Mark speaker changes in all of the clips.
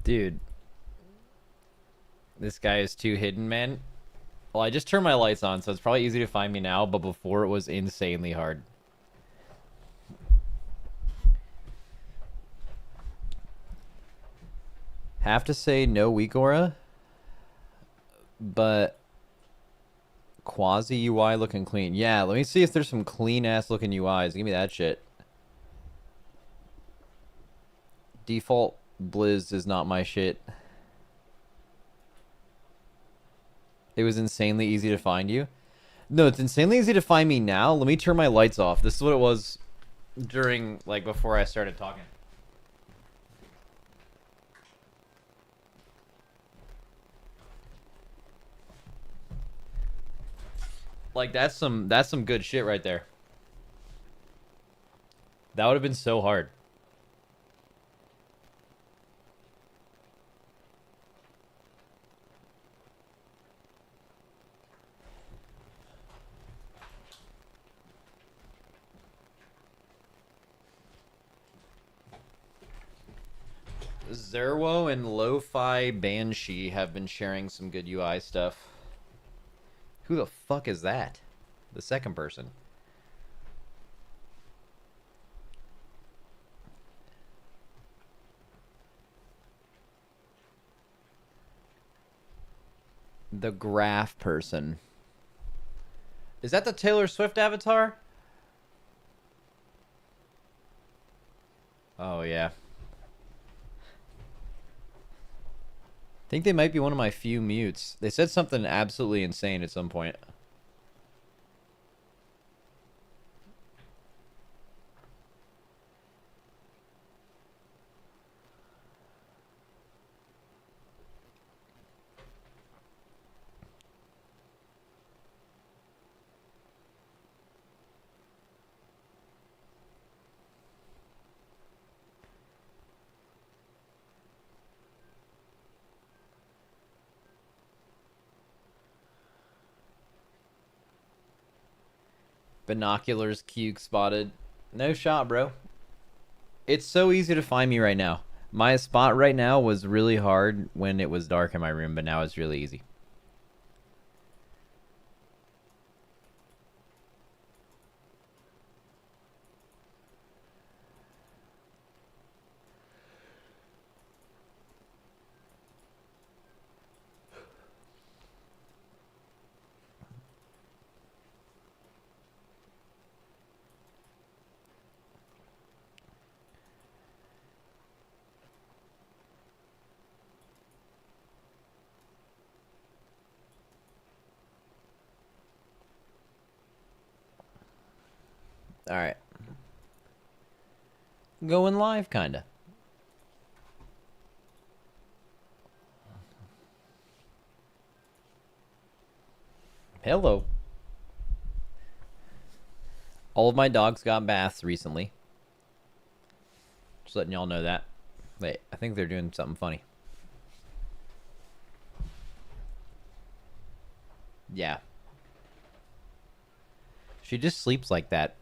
Speaker 1: Dude, this guy is too hidden, man. Well, I just turned my lights on, so it's probably easy to find me now, but before it was insanely hard. Have to say no weak aura, but quasi UI looking clean. Yeah, let me see if there's some clean ass looking UIs. Give me that shit. Default Blizz is not my shit. It was insanely easy to find you. No, it's insanely easy to find me now. Let me turn my lights off. This is what it was during, like, before I started talking. Like, that's some good shit right there. That would have been so hard. Zerwo and Lo-Fi Banshee have been sharing some good UI stuff. Who the fuck is that? The second person. The graph person. Is that the Taylor Swift avatar? Oh, yeah. I think they might be one of my few mutes. They said something absolutely insane at some point. Binoculars, Cuke spotted. No shot, bro. It's so easy to find me right now. My spot right now was really hard when it was dark in my room, but now it's really easy. All right. Going live, kinda. Hello. All of my dogs got baths recently. Just letting y'all know that. Wait, I think they're doing something funny. Yeah. She just sleeps like that.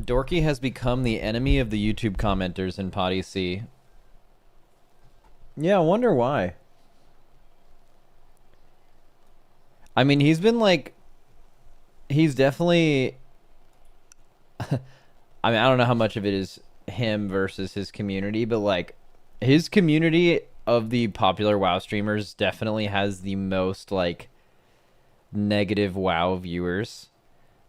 Speaker 1: Dorky has become the enemy of the YouTube commenters in Potty C. Yeah, I wonder why. I mean, he's been like... He's definitely... I mean, I don't know how much of it is him versus his community, but like... His community of the popular WoW streamers definitely has the most, like... negative WoW viewers.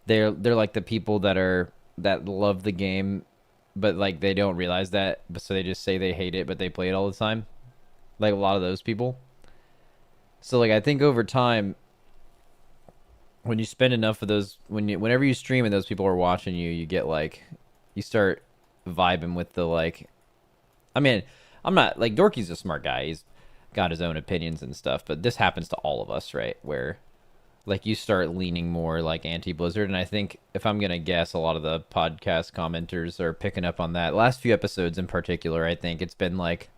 Speaker 1: They're like the people that love the game, but like they don't realize that, but so they just say they hate it, but they play it all the time. Like a lot of those people. So like I think over time, when you spend enough of those, whenever you stream and those people are watching you, you get like, you start vibing with the like. I mean, I'm not like Dorky's a smart guy. He's got his own opinions and stuff, but this happens to all of us, right? Where like you start leaning more like anti-Blizzard, and I think if I'm gonna guess, a lot of the podcast commenters are picking up on that. Last few episodes in particular, I think it's been like,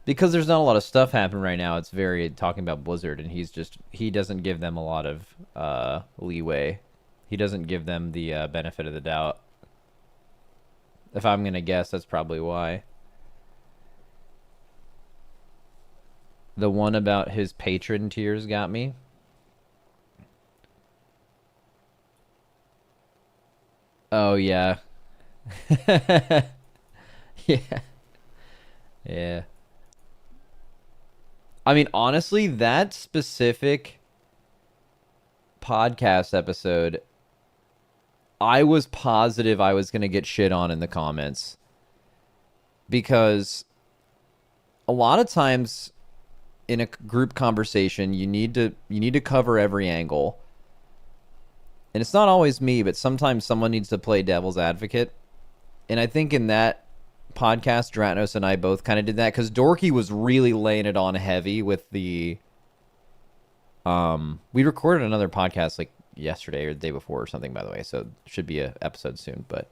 Speaker 1: because there's not a lot of stuff happening right now, it's very talking about Blizzard, and he doesn't give them a lot of leeway. He doesn't give them the benefit of the doubt. If I'm gonna guess, that's probably why. The one about his patron tiers got me. Oh yeah. Yeah. Yeah. I mean, honestly, that specific podcast episode, I was positive I was going to get shit on in the comments because a lot of times in a group conversation, you need to cover every angle. And it's not always me, but sometimes someone needs to play devil's advocate. And I think in that podcast, Dratnos and I both kind of did that because Dorky was really laying it on heavy with the. We recorded another podcast like yesterday or the day before or something, by the way, so it should be a episode soon. But,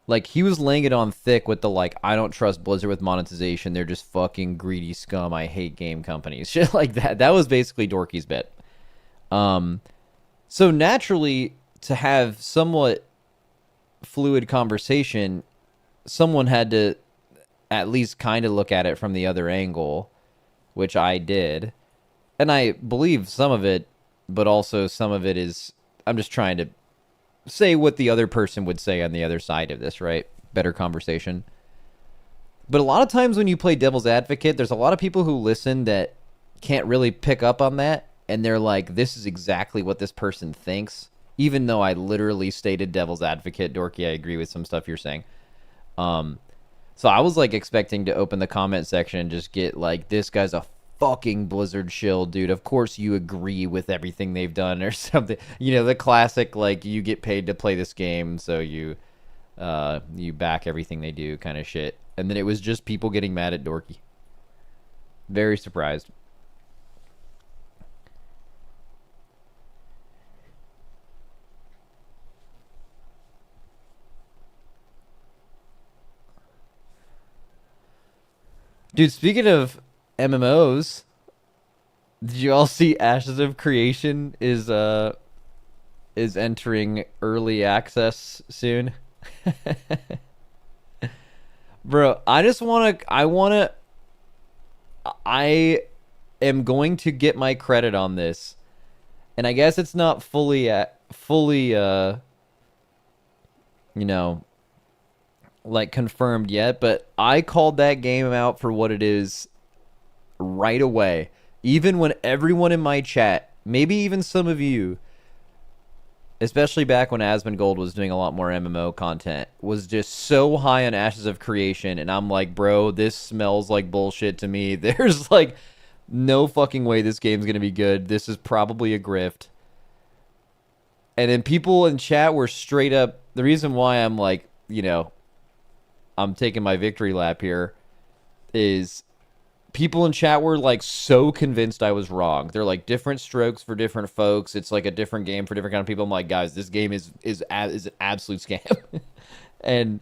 Speaker 1: like he was laying it on thick with the like, I don't trust Blizzard with monetization. They're just fucking greedy scum. I hate game companies. Shit like that. That was basically Dorky's bit. So naturally, to have somewhat fluid conversation, someone had to at least kind of look at it from the other angle, which I did. And I believe some of it, but also some of it is, I'm just trying to say what the other person would say on the other side of this, right? Better conversation. But a lot of times when you play devil's advocate, there's a lot of people who listen that can't really pick up on that. And they're like, this is exactly what this person thinks. Even though I literally stated devil's advocate, Dorky, I agree with some stuff you're saying. So I was like expecting to open the comment section and just get like, this guy's a fucking Blizzard shill, dude. Of course you agree with everything they've done or something. You know, the classic, like, you get paid to play this game, so you back everything they do kind of shit. And then it was just people getting mad at Dorky. Very surprised. Dude, speaking of MMOs, did you all see Ashes of Creation is entering early access soon? Bro, I am going to get my credit on this. And I guess it's not fully you know, like confirmed yet, but I called that game out for what it is right away. Even when everyone in my chat, maybe even some of you, especially back when Asmongold was doing a lot more MMO content, was just so high on Ashes of Creation, and I'm like, bro, this smells like bullshit to me. There's like no fucking way this game's gonna be good. This is probably a grift. And then people in chat were straight up, the reason why I'm like, you know, I'm taking my victory lap here is people in chat were like so convinced I was wrong. They're like, different strokes for different folks. It's like a different game for different kind of people. I'm like, guys, this game is an absolute scam. and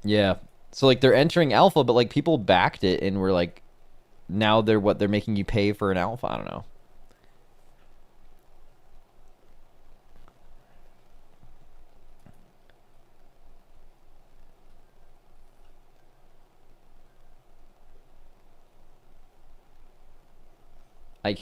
Speaker 1: yeah. So like they're entering alpha, but like people backed it and were like, now they're making you pay for an alpha. I don't know. I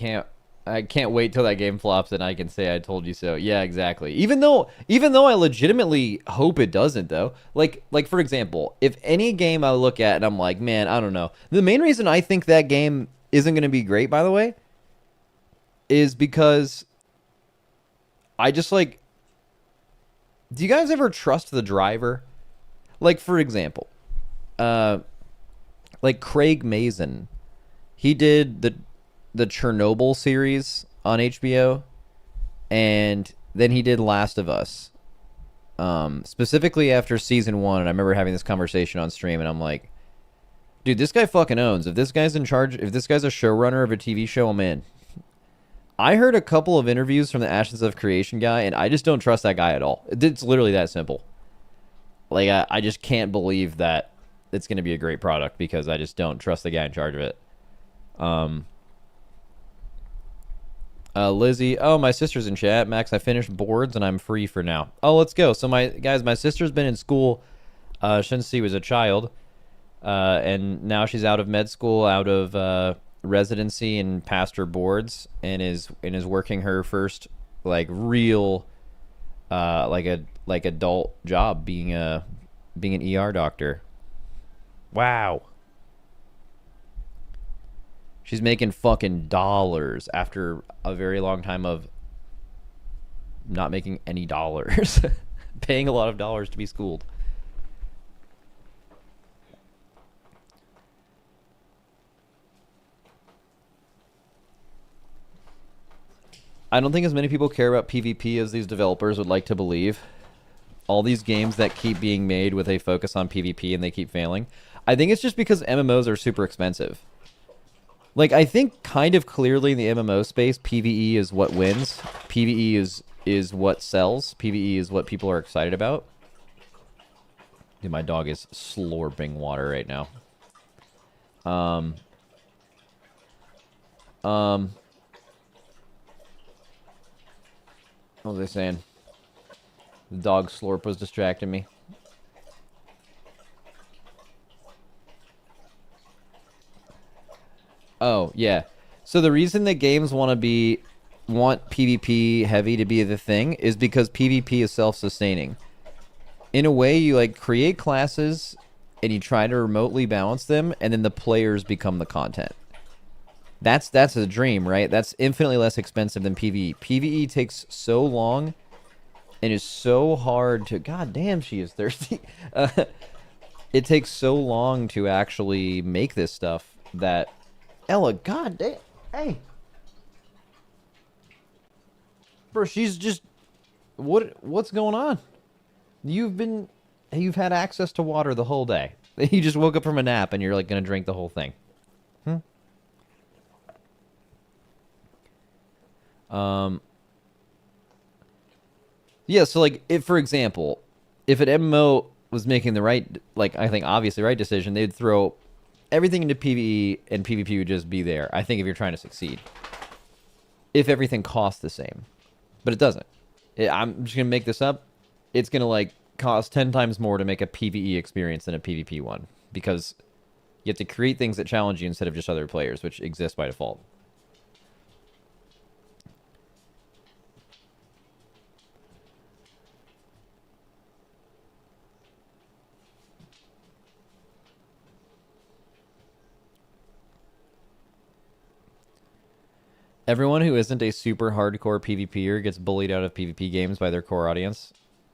Speaker 1: can't wait till that game flops and I can say I told you so. Yeah, exactly. Even though I legitimately hope it doesn't though. Like for example, if any game I look at and I'm like, man, I don't know. The main reason I think that game isn't going to be great, by the way, is because I just like, do you guys ever trust the driver? Like for example, uh like Craig Mazin, he did the Chernobyl series on HBO, and then he did Last of Us. Specifically after season 1, and I remember having this conversation on stream, and I'm like, dude, this guy fucking owns. If this guy's in charge, if this guy's a showrunner of a TV show, I'm in. I heard a couple of interviews from the Ashes of Creation guy, and I just don't trust that guy at all. It's literally that simple. Like, I just can't believe that it's going to be a great product because I just don't trust the guy in charge of it. Lizzie, oh, my sister's in chat. Max, I finished boards and I'm free for now. Oh, let's go. So my sister's been in school since she was a child, and now she's out of med school, out of residency, and passed her boards, and is working her first like real like adult job being an ER doctor. Wow. She's making fucking dollars after a very long time of not making any dollars. Paying a lot of dollars to be schooled. I don't think as many people care about PvP as these developers would like to believe. All these games that keep being made with a focus on PvP and they keep failing. I think it's just because MMOs are super expensive. Like, I think kind of clearly in the MMO space, PvE is what wins. PvE is what sells. PvE is what people are excited about. Dude, my dog is slurping water right now. What was I saying? The dog slurp was distracting me. Oh, yeah. So the reason that games want PvP heavy to be the thing is because PvP is self-sustaining. In a way, you like create classes and you try to remotely balance them, and then the players become the content. That's a dream, right? That's infinitely less expensive than PvE. PvE takes so long and is so hard to... God damn, she is thirsty. It takes so long to actually make this stuff that... Ella, god damn. Hey. Bro, she's just... What's going on? You've had access to water the whole day. You just woke up from a nap and you're like gonna drink the whole thing. Yeah, so like if, for example, if an MMO was making the right, like I think obviously right decision, they'd throw everything into PvE and PvP would just be there. I think if you're trying to succeed. If everything costs the same. But it doesn't. I'm just going to make this up. It's going to like cost 10 times more to make a PvE experience than a PvP one. Because you have to create things that challenge you instead of just other players, which exist by default. Everyone who isn't a super hardcore PvPer gets bullied out of PvP games by their core audience.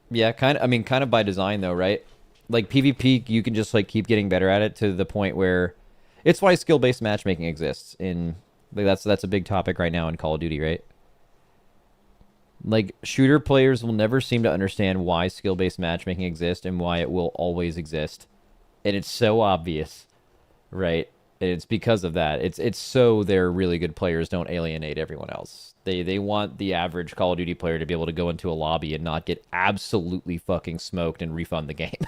Speaker 1: Yeah, kind of. I mean, kind of by design, though, right? Like PvP, you can just like keep getting better at it to the point where it's why skill-based matchmaking exists. In like that's a big topic right now in Call of Duty, right? Like shooter players will never seem to understand why skill-based matchmaking exists and why it will always exist, and it's so obvious, right? It's because of that. It's so their really good players don't alienate everyone else. They want the average Call of Duty player to be able to go into a lobby and not get absolutely fucking smoked and refund the game.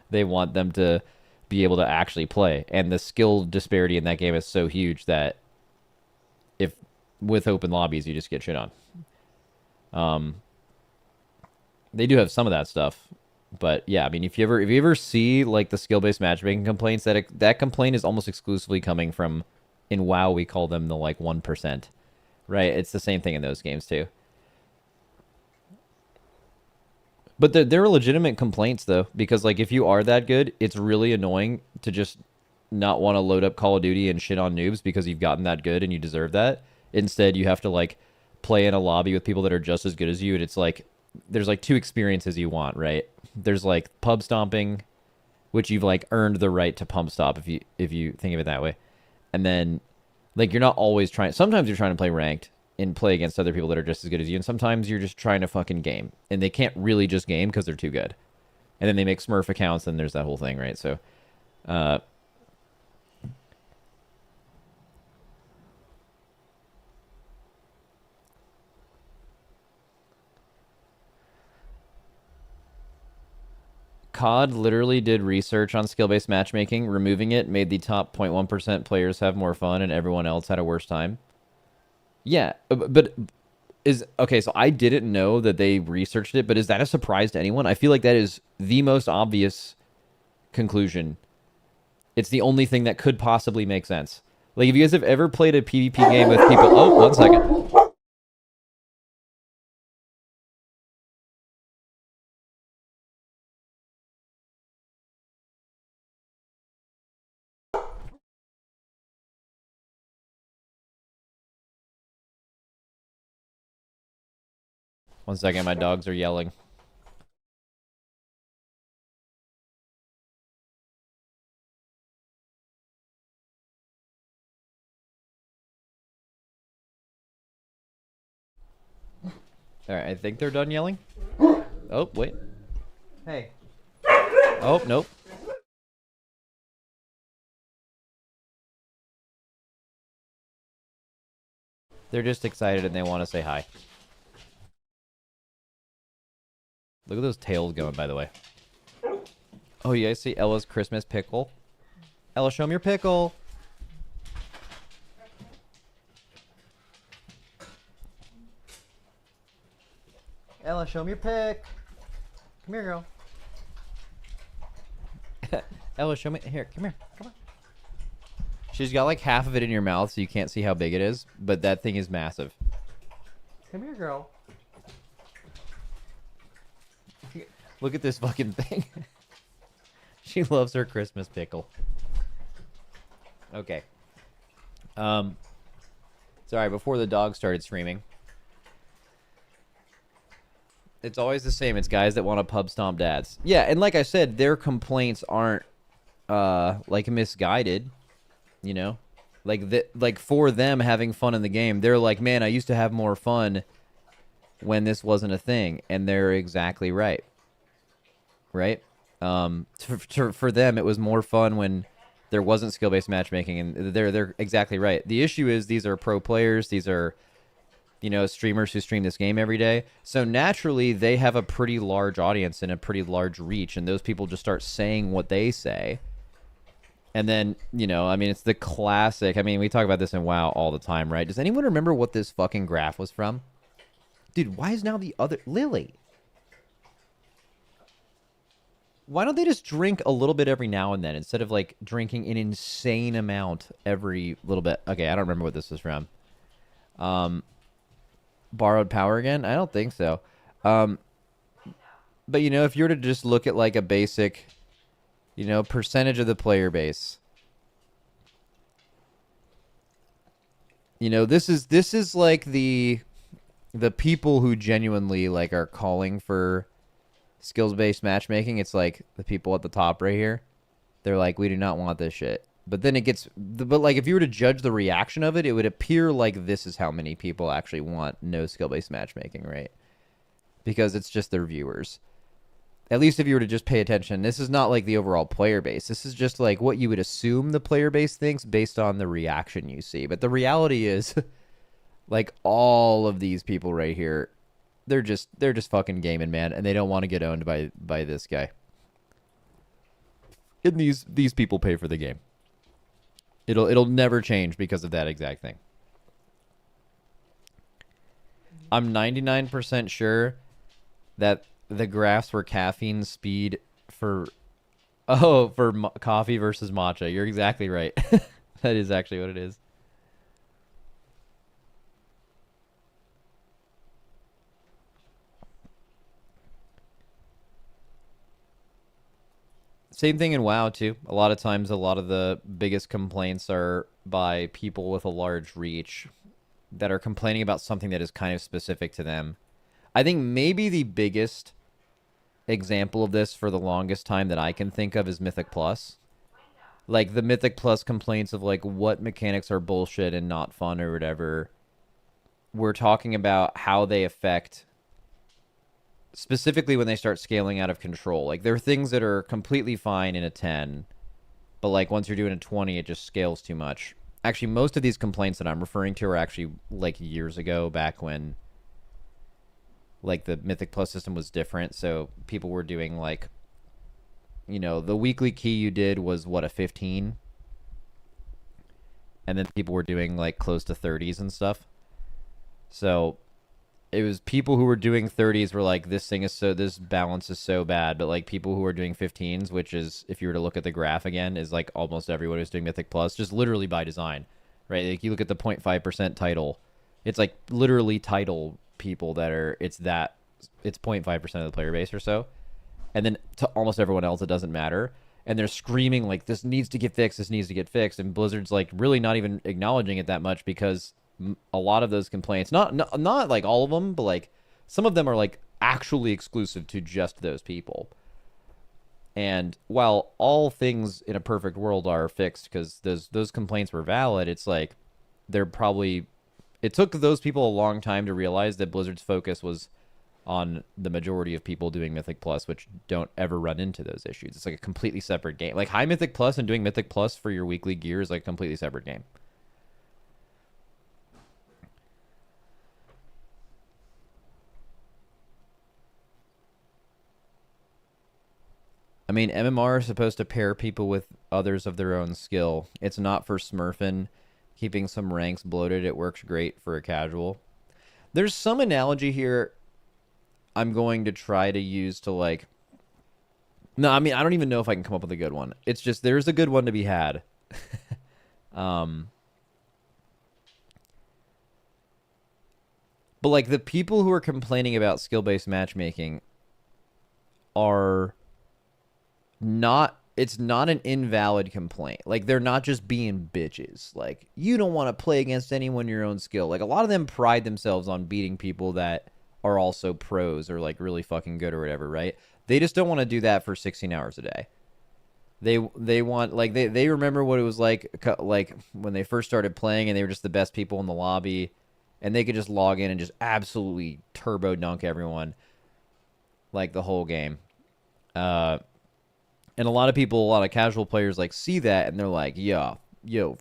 Speaker 1: They want them to be able to actually play. And the skill disparity in that game is so huge that if with open lobbies you just get shit on. They do have some of that stuff. But yeah, I mean, if you ever see like the skill-based matchmaking complaints, that complaint is almost exclusively coming from, in WoW we call them the like 1%, right? It's the same thing in those games too. But there are legitimate complaints though, because like if you are that good, it's really annoying to just not want to load up Call of Duty and shit on noobs because you've gotten that good and you deserve that. Instead, you have to like play in a lobby with people that are just as good as you, and it's like there's like two experiences you want, right? There's like pub stomping, which you've like earned the right to pump stop if you think of it that way. And then like you're not always trying, sometimes you're trying to play ranked and play against other people that are just as good as you, and sometimes you're just trying to fucking game. And they can't really just game because they're too good. And then they make Smurf accounts and there's that whole thing, right? So COD literally did research on skill-based matchmaking. Removing it made the top 0.1% players have more fun and everyone else had a worse time. Yeah, but is okay. So I didn't know that they researched it, but is that a surprise to anyone? I feel like that is the most obvious conclusion. It's the only thing that could possibly make sense. Like if you guys have ever played a PvP game with people. Oh, 1 second. One second. My dogs are yelling. All right, I think they're done yelling. Oh, wait. Hey. Oh, nope. They're just excited and they want to say hi. Look at those tails going, by the way. Oh, you guys see Ella's Christmas pickle? Ella, show me your pickle. Ella, show me your pick. Come here, girl. Ella, show me. Here, come here. Come on. She's got like half of it in your mouth, so you can't see how big it is, but that thing is massive. Come here, girl. Look at this fucking thing. She loves her Christmas pickle. Okay. Sorry, before the dog started screaming. It's always the same. It's guys that want to pub stomp dads. Yeah, and like I said, their complaints aren't like misguided, you know? Like for them having fun in the game, they're like, "Man, I used to have more fun when this wasn't a thing." And they're exactly right. Right? For them it was more fun when there wasn't skill-based matchmaking, and they're exactly right. The issue is these are pro players, these are, you know, streamers who stream this game every day. So naturally, they have a pretty large audience and a pretty large reach, and those people just start saying what they say. And then, you know, I mean, it's the classic. I mean, we talk about this in WoW all the time, right? Does anyone remember what this fucking graph was from? Dude, why is now the other... Lily. Why don't they just drink a little bit every now and then instead of, like, drinking an insane amount every little bit? Okay, I don't remember what this was from. Borrowed power again? I don't think so. But, you know, if you were to just look at, like, a basic... You know, percentage of the player base. You know, this is like the people who genuinely like are calling for skills-based matchmaking. It's like the people at the top right here. They're like, we do not want this shit. But then it gets, but like if you were to judge the reaction of it, it would appear like this is how many people actually want no skill-based matchmaking, right? Because it's just their viewers. At least if you were to just pay attention, this is not like the overall player base. This is just like what you would assume the player base thinks based on the reaction you see. But the reality is, like all of these people right here, they're just fucking gaming, man, and they don't want to get owned by this guy. And these people pay for the game. It'll never change because of that exact thing. I'm 99% sure that the graphs were caffeine speed for coffee versus matcha. You're exactly right. That is actually what it is. Same thing in WoW too. A lot of times, a lot of the biggest complaints are by people with a large reach that are complaining about something that is kind of specific to them. I think maybe the biggest example of this for the longest time that I can think of is Mythic Plus. Like the Mythic Plus complaints of like what mechanics are bullshit and not fun or whatever. We're talking about how they affect specifically when they start scaling out of control. Like there are things that are completely fine in a 10, but like once you're doing a 20, it just scales too much. Actually, most of these complaints that I'm referring to are actually like years ago, back when like the Mythic Plus system was different. So people were doing like, you know, the weekly key you did was what, a 15? And then people were doing like close to 30s and stuff. So it was people who were doing 30s were like, this balance is so bad. But like people who are doing 15s, which is, if you were to look at the graph again, is like almost everyone who's doing Mythic Plus, just literally by design, right? Like you look at the 0.5% title, it's like literally title people that are, it's 0.5% of the player base or so. And then to almost everyone else, it doesn't matter. And they're screaming like, this needs to get fixed, this needs to get fixed. And Blizzard's like really not even acknowledging it that much because a lot of those complaints, not like all of them, but like some of them are like actually exclusive to just those people. And while all things in a perfect world are fixed because those complaints were valid, it's like they're probably, it took those people a long time to realize that Blizzard's focus was on the majority of people doing Mythic Plus, which don't ever run into those issues. It's like a completely separate game. Like high Mythic Plus and doing Mythic Plus for your weekly gear is like a completely separate game. I mean, MMR is supposed to pair people with others of their own skill. It's not for smurfing. Keeping some ranks bloated, it works great for a casual. There's some analogy here I'm going to try to use to like. No, I mean, I don't even know if I can come up with a good one. It's just there's a good one to be had. um, but like the people who are complaining about skill-based matchmaking are not, it's not an invalid complaint. Like they're not just being bitches. Like you don't want to play against anyone your own skill. Like a lot of them pride themselves on beating people that are also pros or like really fucking good or whatever, right? They just don't want to do that for 16 hours a day. They want like they remember what it was like when they first started playing and they were just the best people in the lobby and they could just log in and just absolutely turbo dunk everyone like the whole game. And a lot of people, a lot of casual players like see that and they're like, yo,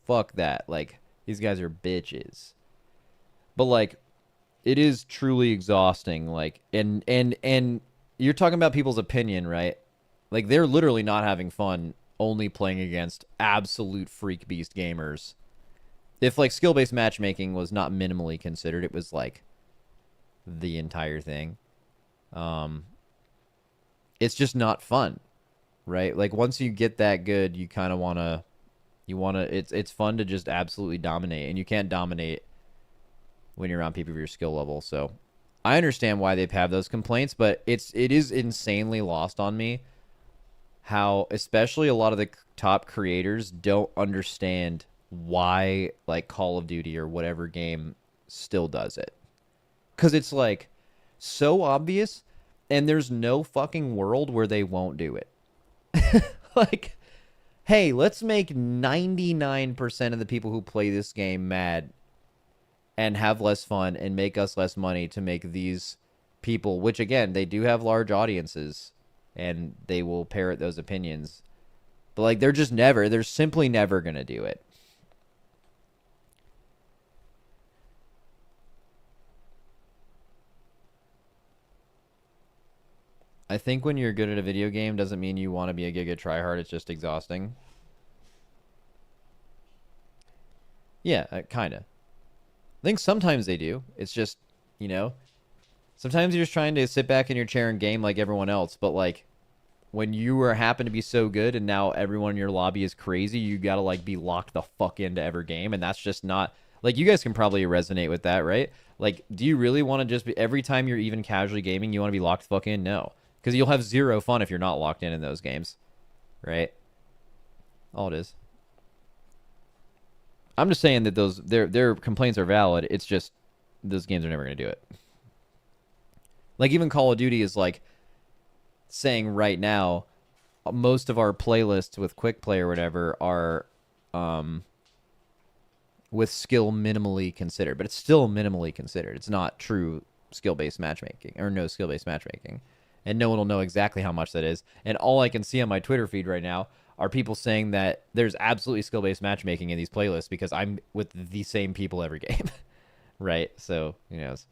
Speaker 1: fuck that. Like these guys are bitches. But like it is truly exhausting. Like and you're talking about people's opinion, right? Like they're literally not having fun only playing against absolute freak beast gamers. If like skill-based matchmaking was not minimally considered, it was like the entire thing. Um it's just not fun, right? Like once you get that good, you kind of want to it's fun to just absolutely dominate and you can't dominate when you're around people of your skill level. So I understand why they have those complaints, but it is insanely lost on me how especially a lot of the top creators don't understand why like Call of Duty or whatever game still does it. Cuz it's like so obvious and there's no fucking world where they won't do it. Like, hey, let's make 99% of the people who play this game mad and have less fun and make us less money to make these people, which again, they do have large audiences and they will parrot those opinions. But like they're simply never going to do it. I think when you're good at a video game doesn't mean you want to be a giga tryhard. It's just exhausting. Yeah, kind of. I think sometimes they do. It's just, you know, sometimes you're just trying to sit back in your chair and game like everyone else. But like when you are happen to be so good and now everyone in your lobby is crazy, you gotta like be locked the fuck into every game, and that's just not like you guys can probably resonate with that, right? Like, do you really want to just be every time you're even casually gaming, you want to be locked the fuck in? No, because you'll have zero fun if you're not locked in those games, right? All it is. I'm just saying that those their complaints are valid. It's just those games are never going to do it. Like even Call of Duty is like saying right now, most of our playlists with quick play or whatever are with skill minimally considered, but it's still minimally considered. It's not true skill-based matchmaking or no skill-based matchmaking. And no one will know exactly how much that is. And all I can see on my Twitter feed right now are people saying that there's absolutely skill-based matchmaking in these playlists because I'm with the same people every game. Right? So, who knows?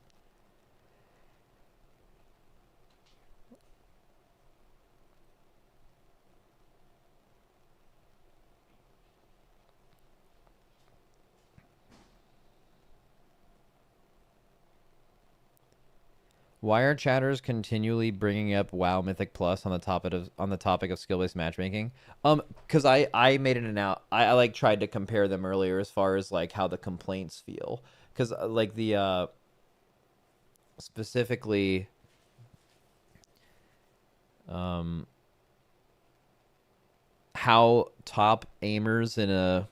Speaker 1: Why are chatters continually bringing up WoW Mythic Plus on the topic of skill based matchmaking? Because I made it out. I like tried to compare them earlier as far as like how the complaints feel. Because like the specifically, um, how top gamers in a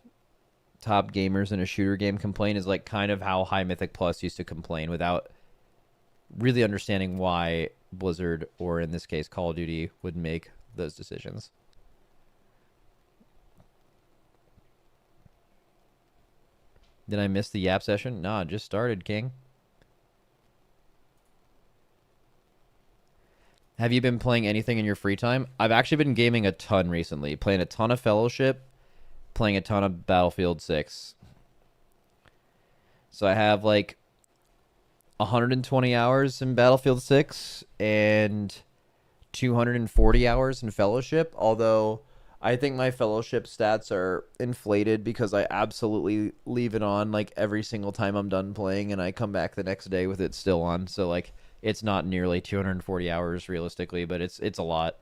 Speaker 1: shooter game complain is like kind of how High Mythic Plus used to complain without really understanding why Blizzard, or in this case Call of Duty, would make those decisions. Did I miss the Yap session? Nah, just started, King. Have you been playing anything in your free time? I've actually been gaming a ton recently, playing a ton of Fellowship, playing a ton of Battlefield 6. So I have like 120 hours in Battlefield 6 and 240 hours in Fellowship, although I think my Fellowship stats are inflated because I absolutely leave it on like every single time I'm done playing, and I come back the next day with it still on. So like it's not nearly 240 hours realistically, but it's a lot.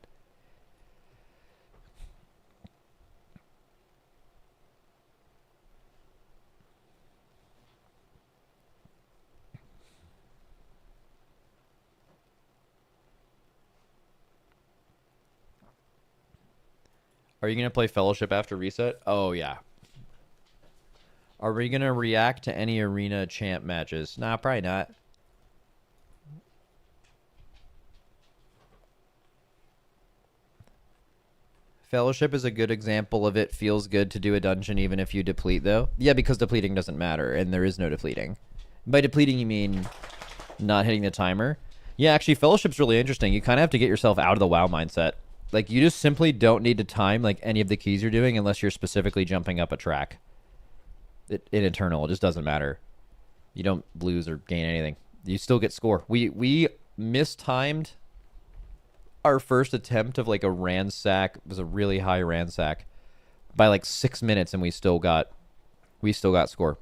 Speaker 1: Are you gonna play Fellowship after reset? Oh yeah. Are we gonna react to any arena champ matches? Nah, probably not. Fellowship is a good example of it feels good to do a dungeon even if you deplete, though. Yeah, because depleting doesn't matter, and there is no depleting. By depleting, you mean not hitting the timer. Yeah, actually, Fellowship's really interesting. You kind of have to get yourself out of the WoW mindset. Like, you just simply don't need to time, like, any of the keys you're doing unless you're specifically jumping up a track. In Eternal, it just doesn't matter. You don't lose or gain anything. You still get score. We mistimed our first attempt of like a ransack. It was a really high ransack by like 6 minutes, and we still got score.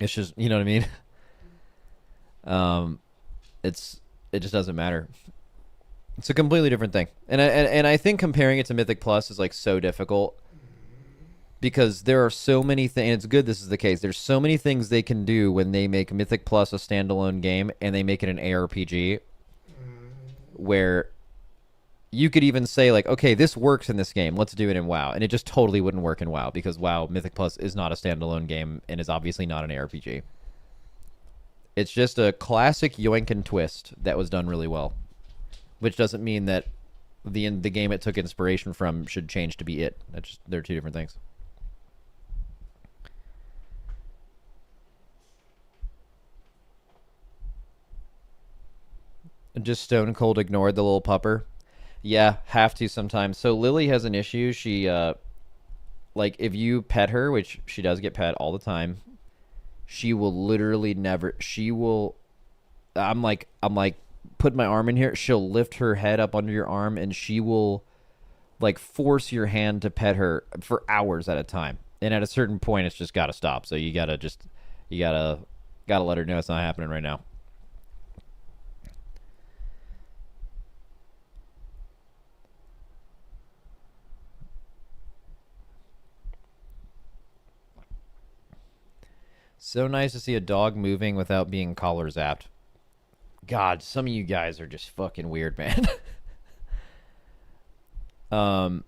Speaker 1: It's just, you know what I mean. It just doesn't matter. It's a completely different thing, and I think comparing it to Mythic Plus is like so difficult because there are so many things. And it's good this is the case. There's so many things they can do when they make Mythic Plus a standalone game and they make it an ARPG, where you could even say like, okay, this works in this game, let's do it in WoW, and it just totally wouldn't work in WoW because WoW Mythic Plus is not a standalone game and is obviously not an ARPG. It's just a classic yoink and twist that was done really well, which doesn't mean that the game it took inspiration from should change to be it. They're two different things. Just stone cold ignored the little pupper. Yeah, have to sometimes. So Lily has an issue. She like if you pet her, which she does get pet all the time, she will literally never she will I'm like put my arm in here, she'll lift her head up under your arm and she will like force your hand to pet her for hours at a time. And at a certain point it's just got to stop. So you got to let her know it's not happening right now. So nice to see a dog moving without being collar zapped. God, some of you guys are just fucking weird, man. um,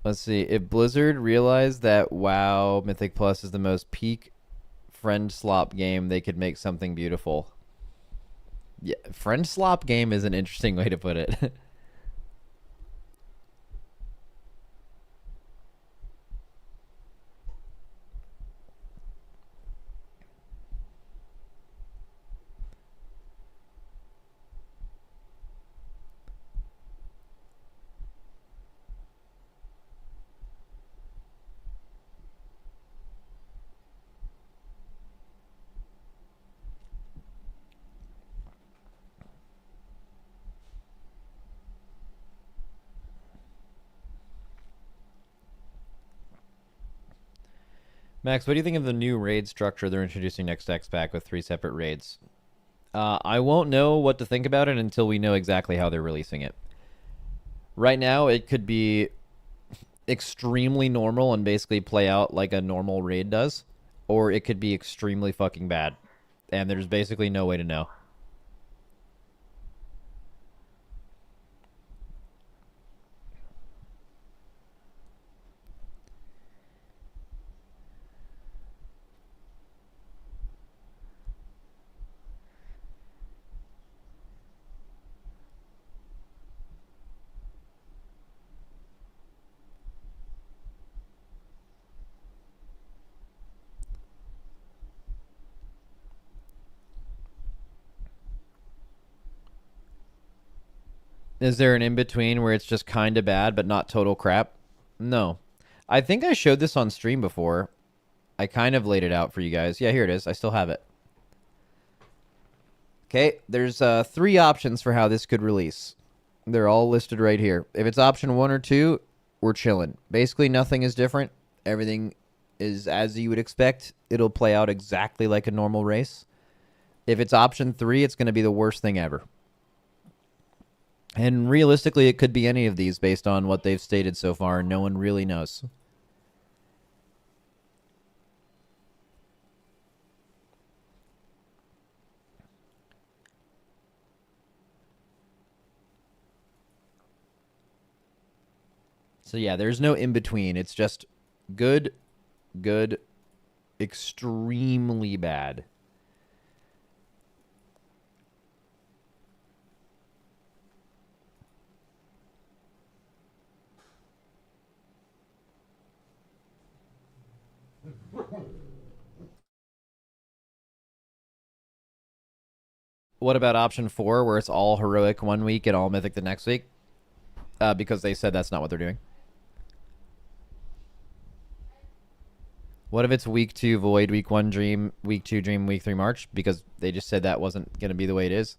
Speaker 1: let's see. If Blizzard realized that WoW Mythic Plus is the most peak friend slop game, they could make something beautiful. Yeah, friend slop game is an interesting way to put it. Max, what do you think of the new raid structure they're introducing next X pack with 3 separate raids? I won't know what to think about it until we know exactly how they're releasing it. Right now, it could be extremely normal and basically play out like a normal raid does, or it could be extremely fucking bad, and there's basically no way to know. Is there an in-between where it's just kind of bad but not total crap? No. I think I showed this on stream before. I kind of laid it out for you guys. Yeah, here it is. I still have it. Okay, there's 3 options for how this could release. They're all listed right here. If it's option 1 or 2, we're chilling. Basically, nothing is different. Everything is as you would expect. It'll play out exactly like a normal race. If it's option 3, it's going to be the worst thing ever. And realistically, it could be any of these based on what they've stated so far. No one really knows. So yeah, there's no in-between. It's just good, good, extremely bad. What about option 4, where it's all heroic one week and all mythic the next week? Because they said that's not what they're doing. What if it's week 2 void, week 1 dream, week 2 dream, week 3 march? Because they just said that wasn't going to be the way it is.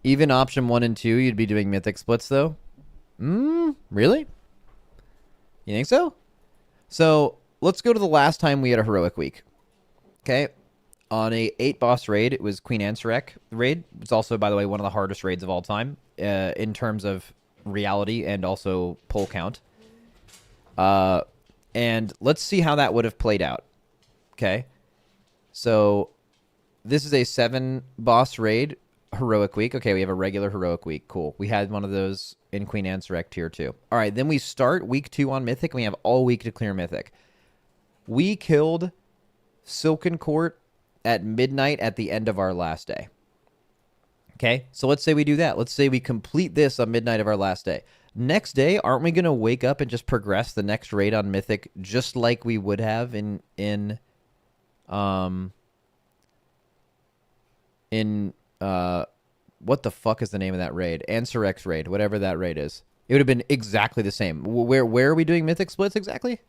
Speaker 1: Even option 1 and 2, you'd be doing mythic splits though? Really? You think so? So let's go to the last time we had a heroic week. Okay. On a 8 boss raid, it was Queen Ansarek raid. It's also, by the way, one of the hardest raids of all time in terms of reality and also pull count. And let's see how that would have played out. Okay. So this is a 7 boss raid heroic week. Okay, we have a regular heroic week. Cool. We had one of those in Queen Ansarek tier 2. All right, then we start week 2 on Mythic, and we have all week to clear Mythic. We killed Silken Court at midnight at the end of our last day. Okay, so let's say we do that. Let's say we complete this on midnight of our last day. Next day, aren't we going to wake up and just progress the next raid on Mythic just like we would have in what the fuck is the name of that raid? Ansarek's raid, whatever that raid is. It would have been exactly the same. Where are we doing mythic splits exactly?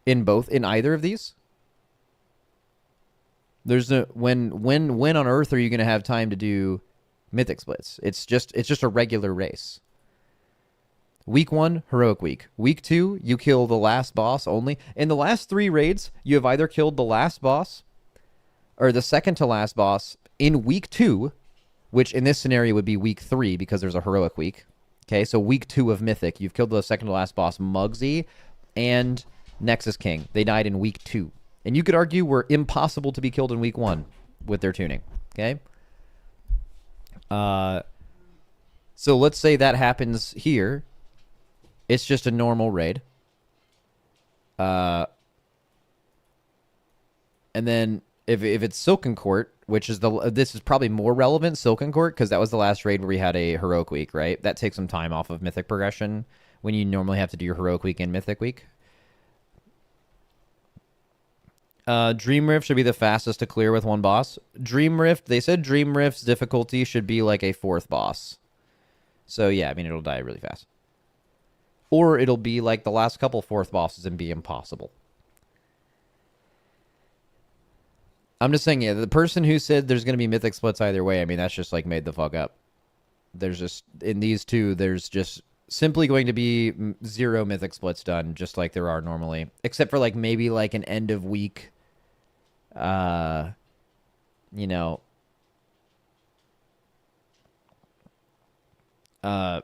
Speaker 1: In either of these? There's no when on earth are you going to have time to do mythic splits? It's just a regular race. Week 1, heroic week. Week 2, you kill the last boss only. In the last 3 raids, you have either killed the last boss or the second to last boss in week 2, which in this scenario would be week 3 because there's a heroic week. Okay, so week 2 of Mythic, you've killed the second to last boss, Muggsy and Nexus King. They died in week 2. And you could argue were impossible to be killed in week 1 with their tuning. Okay? So let's say that happens here. It's just a normal raid. And then if it's Silken Court, which is this is probably more relevant, Silken Court, because that was the last raid where we had a heroic week, right? That takes some time off of Mythic progression when you normally have to do your heroic week and Mythic week. Dream Rift should be the fastest to clear with 1 boss. Dream Rift, they said Dream Rift's difficulty should be like a 4th boss. So yeah, I mean, it'll die really fast. Or it'll be like the last couple 4th bosses and be impossible. I'm just saying, yeah, the person who said there's going to be mythic splits either way, I mean, that's just like made the fuck up. There's just, in these 2, there's just simply going to be 0 mythic splits done, just like there are normally, except for like maybe like an end of week, uh, you know, uh,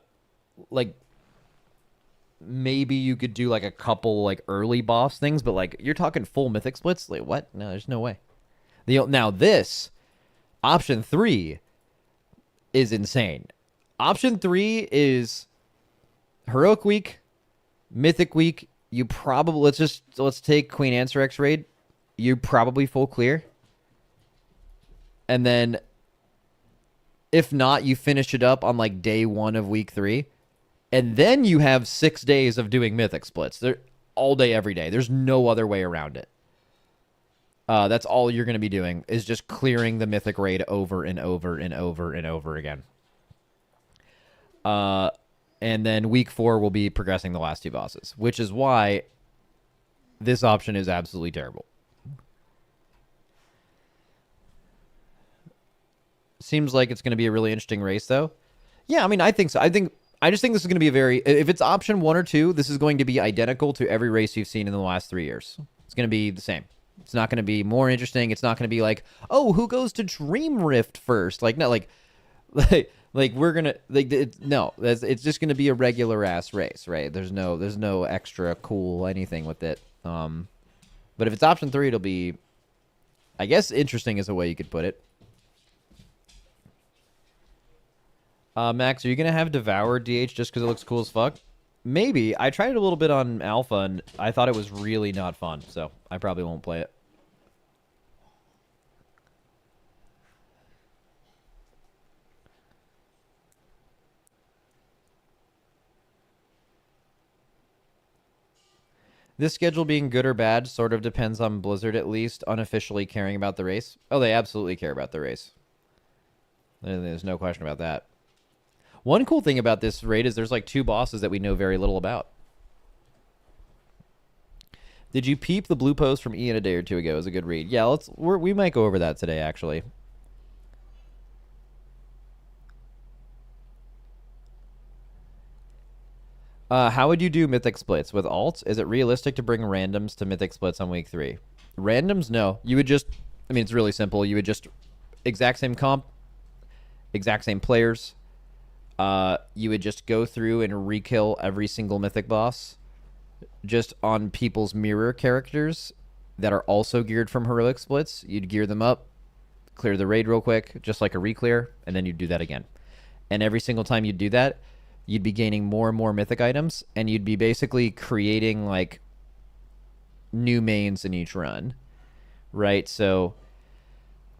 Speaker 1: like maybe you could do like a couple like early boss things, but like you're talking full mythic splits. Like what? No, there's no way. Now this option 3 is insane. Option 3 is heroic week, mythic week. You probably let's take Queen Answer raid. You probably full clear, and then if not, you finish it up on like day 1 of week 3. And then you have 6 days of doing mythic splits. They're all day, every day. There's no other way around it. That's all you're going to be doing is just clearing the mythic raid over and over and over and over again. And then week 4 will be progressing the last 2 bosses, which is why this option is absolutely terrible. Seems like it's going to be a really interesting race, though. Yeah, I mean, I think so. I just think this is going to be a very... If it's option 1 or 2, this is going to be identical to every race you've seen in the last 3 years. It's going to be the same. It's not going to be more interesting. It's not going to be like, oh, who goes to Dream Rift first? Like, no, like we're going to... no, it's just going to be a regular-ass race, right? There's no extra cool anything with it. But if it's option 3, it'll be... I guess interesting is a way you could put it. Max, are you going to have Devour DH just because it looks cool as fuck? Maybe. I tried it a little bit on Alpha, and I thought it was really not fun, so I probably won't play it. This schedule being good or bad sort of depends on Blizzard, at least, unofficially caring about the race. Oh, they absolutely care about the race. There's no question about that. One cool thing about this raid is there's like 2 bosses that we know very little about. Did you peep the blue post from Ian a day or 2 ago? It was a good read. Yeah, we might go over that today, actually. How would you do mythic splits with alts? Is it realistic to bring randoms to mythic splits on week 3? Randoms, no. You would just... I mean, it's really simple. You would just... Exact same comp. Exact same players. You would just go through and re-kill every single mythic boss just on people's mirror characters that are also geared from heroic splits. You'd gear them up, clear the raid real quick, just like a re-clear, and then you'd do that again. And every single time you'd do that, you'd be gaining more and more mythic items, and you'd be basically creating like new mains in each run, right? So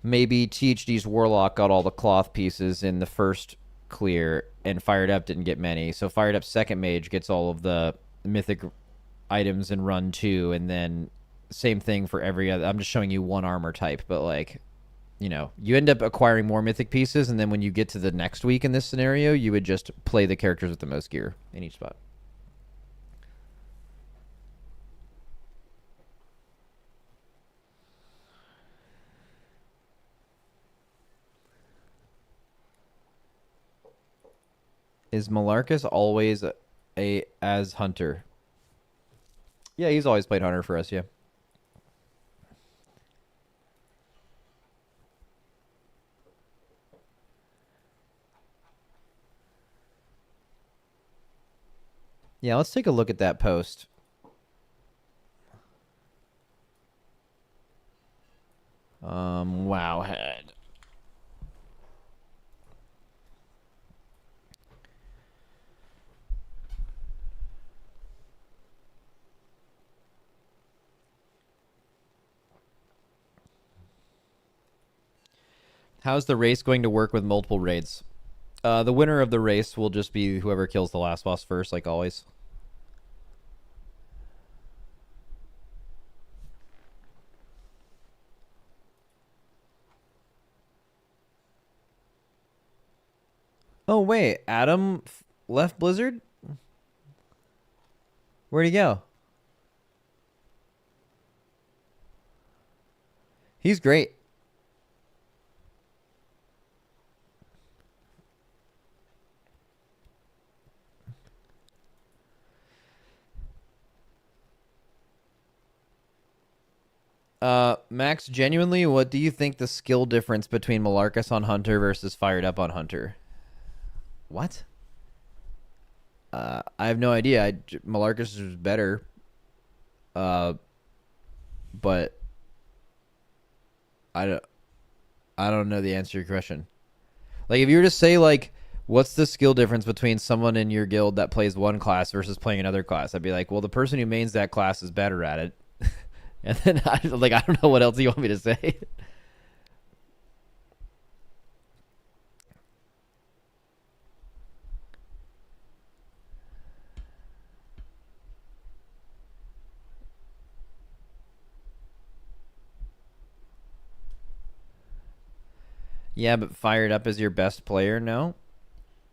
Speaker 1: maybe THD's Warlock got all the cloth pieces in the first clear, and Fired Up didn't get many. So Fired Up second mage gets all of the mythic items in run 2, and then same thing for every other. I'm just showing you one armor type, but like, you know, you end up acquiring more mythic pieces, and then when you get to the next week in this scenario, you would just play the characters with the most gear in each spot. Is Malarcus always as Hunter? Yeah, he's always played Hunter for us, yeah. Yeah, let's take a look at that post. Wowhead. How's the race going to work with multiple raids? The winner of the race will just be whoever kills the last boss first, like always. Oh, wait. Adam left Blizzard? Where'd he go? He's great. Max, genuinely, what do you think the skill difference between Malarcus on Hunter versus Fired Up on Hunter? What? I have no idea. Malarcus is better, uh, but I don't. I don't know the answer to your question. Like, if you were to say like, what's the skill difference between someone in your guild that plays one class versus playing another class? I'd be like, well, the person who mains that class is better at it. And then I don't know what else you want me to say. Yeah, but Fired Up is your best player? No.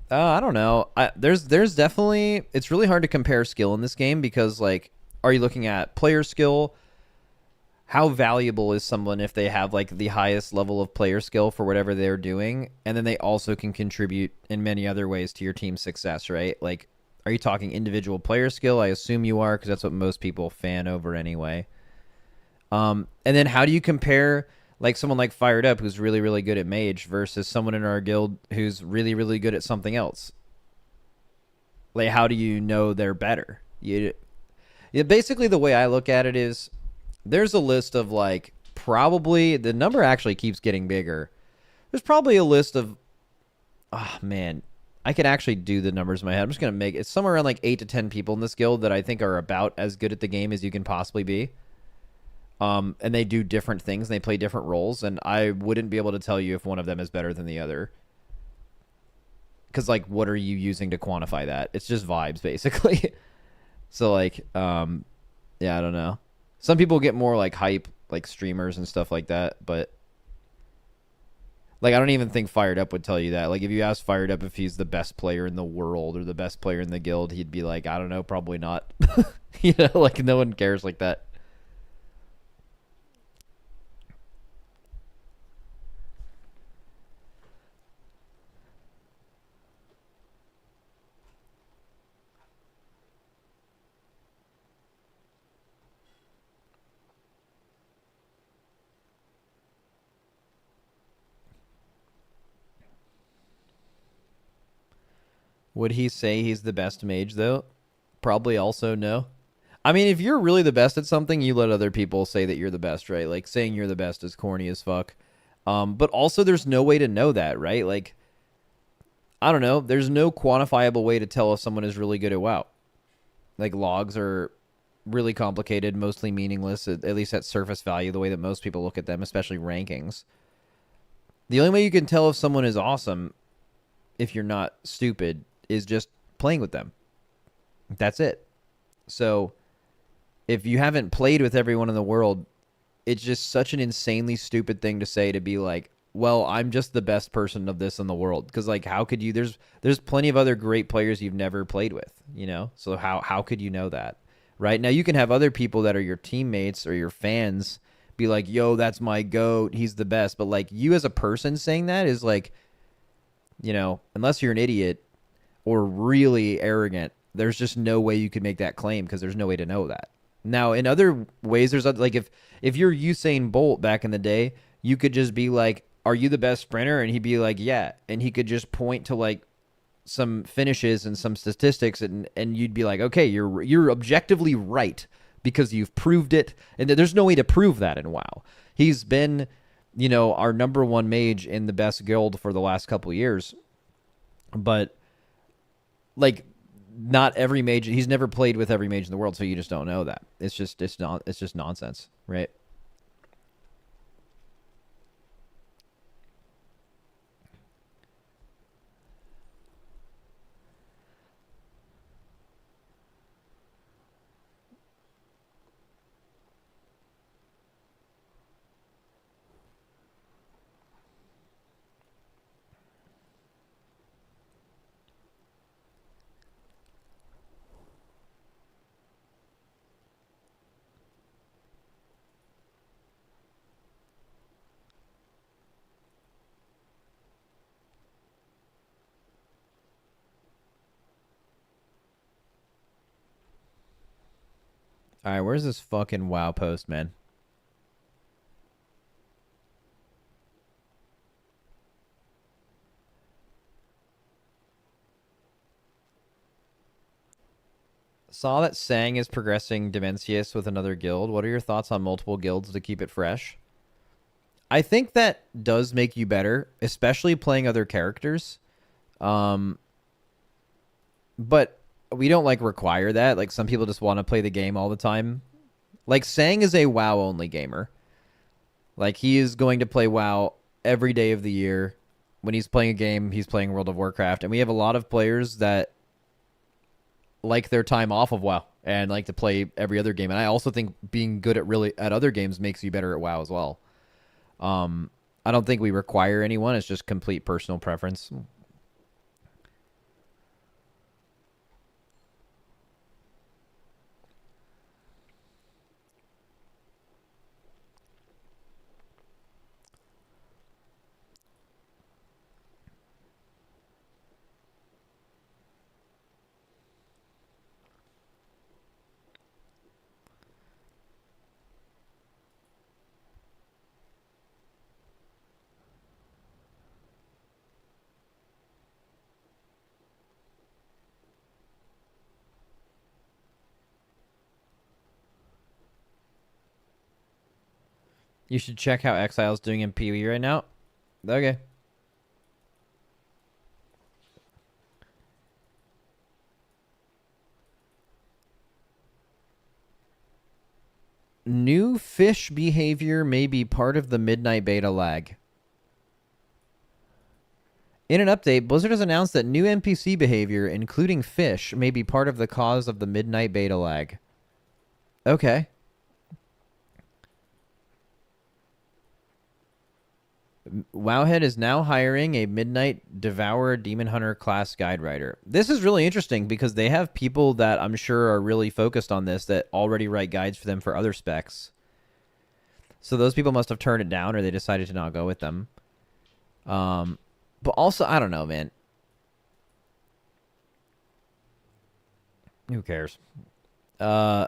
Speaker 1: I don't know. There's definitely, it's really hard to compare skill in this game because like, are you looking at player skill? How valuable is someone if they have like the highest level of player skill for whatever they're doing, and then they also can contribute in many other ways to your team's success, right? Like, are you talking individual player skill? I assume you are because that's what most people fan over anyway. And then how do you compare like someone like Fired Up who's really really good at Mage versus someone in our guild who's really really good at something else? Like, how do you know they're better? Yeah, basically the way I look at it is there's a list of like probably the number actually keeps getting bigger. There's probably a list of man, I can actually do the numbers in my head. I'm just gonna make it's somewhere around like 8 to 10 people in this guild that I think are about as good at the game as you can possibly be. And they do different things and they play different roles, and I wouldn't be able to tell you if one of them is better than the other. Because like, what are you using to quantify that? It's just vibes, basically. So like, yeah, I don't know. Some people get more like hype, like streamers and stuff like that, but like I don't even think Fired Up would tell you that. Like if you ask Fired Up if he's the best player in the world or the best player in the guild, he'd be like, I don't know, probably not. You know, like no one cares like that. Would he say he's the best mage though? Probably also no. I mean, if you're really the best at something, you let other people say that you're the best, right? Like saying you're the best is corny as fuck. But also there's no way to know that, right? Like I don't know, there's no quantifiable way to tell if someone is really good at WoW. Like logs are really complicated, mostly meaningless, at least at surface value, the way that most people look at them, especially rankings. The only way you can tell if someone is awesome, if you're not stupid, is just playing with them. That's it. So if you haven't played with everyone in the world, it's just such an insanely stupid thing to say to be like, well, I'm just the best person of this in the world. Because like, how could you? There's plenty of other great players you've never played with, you know. So how could you know that? Right now, you can have other people that are your teammates or your fans be like, yo, that's my goat. He's the best. But like you as a person saying that is like, you know, unless you're an idiot or really arrogant, there's just no way you could make that claim because there's no way to know that. Now, in other ways, there's like if you're Usain Bolt back in the day, you could just be like, "Are you the best sprinter?" And he'd be like, "Yeah," and he could just point to like some finishes and some statistics, and you'd be like, "Okay, you're objectively right because you've proved it." And there's no way to prove that in WoW. He's been, you know, our number one mage in the best guild for the last couple of years, but like not every mage, he's never played with every mage in the world, so you just don't know that. It's just nonsense, right? All right, where's this fucking WoW post, man? Saw that Sang is progressing Dimensius with another guild. What are your thoughts on multiple guilds to keep it fresh? I think that does make you better, especially playing other characters. Um, but we don't like require that. Like some people just want to play the game all the time. Like Sang is a WoW only gamer. Like he is going to play WoW every day of the year. When he's playing a game, he's playing World of Warcraft, and we have a lot of players that like their time off of WoW and like to play every other game. And I also think being good at other games makes you better at WoW as well. I don't think we require anyone. It's just complete personal preference. You should check how Exile's doing in PoE right now. Okay. New fish behavior may be part of the midnight beta lag. In an update, Blizzard has announced that new NPC behavior, including fish, may be part of the cause of the midnight beta lag. Okay. Wowhead is now hiring a Midnight Devourer Demon Hunter class guide writer. This is really interesting because they have people that I'm sure are really focused on this that already write guides for them for other specs. So those people must have turned it down or they decided to not go with them. But also, I don't know, man. Who cares? Okay,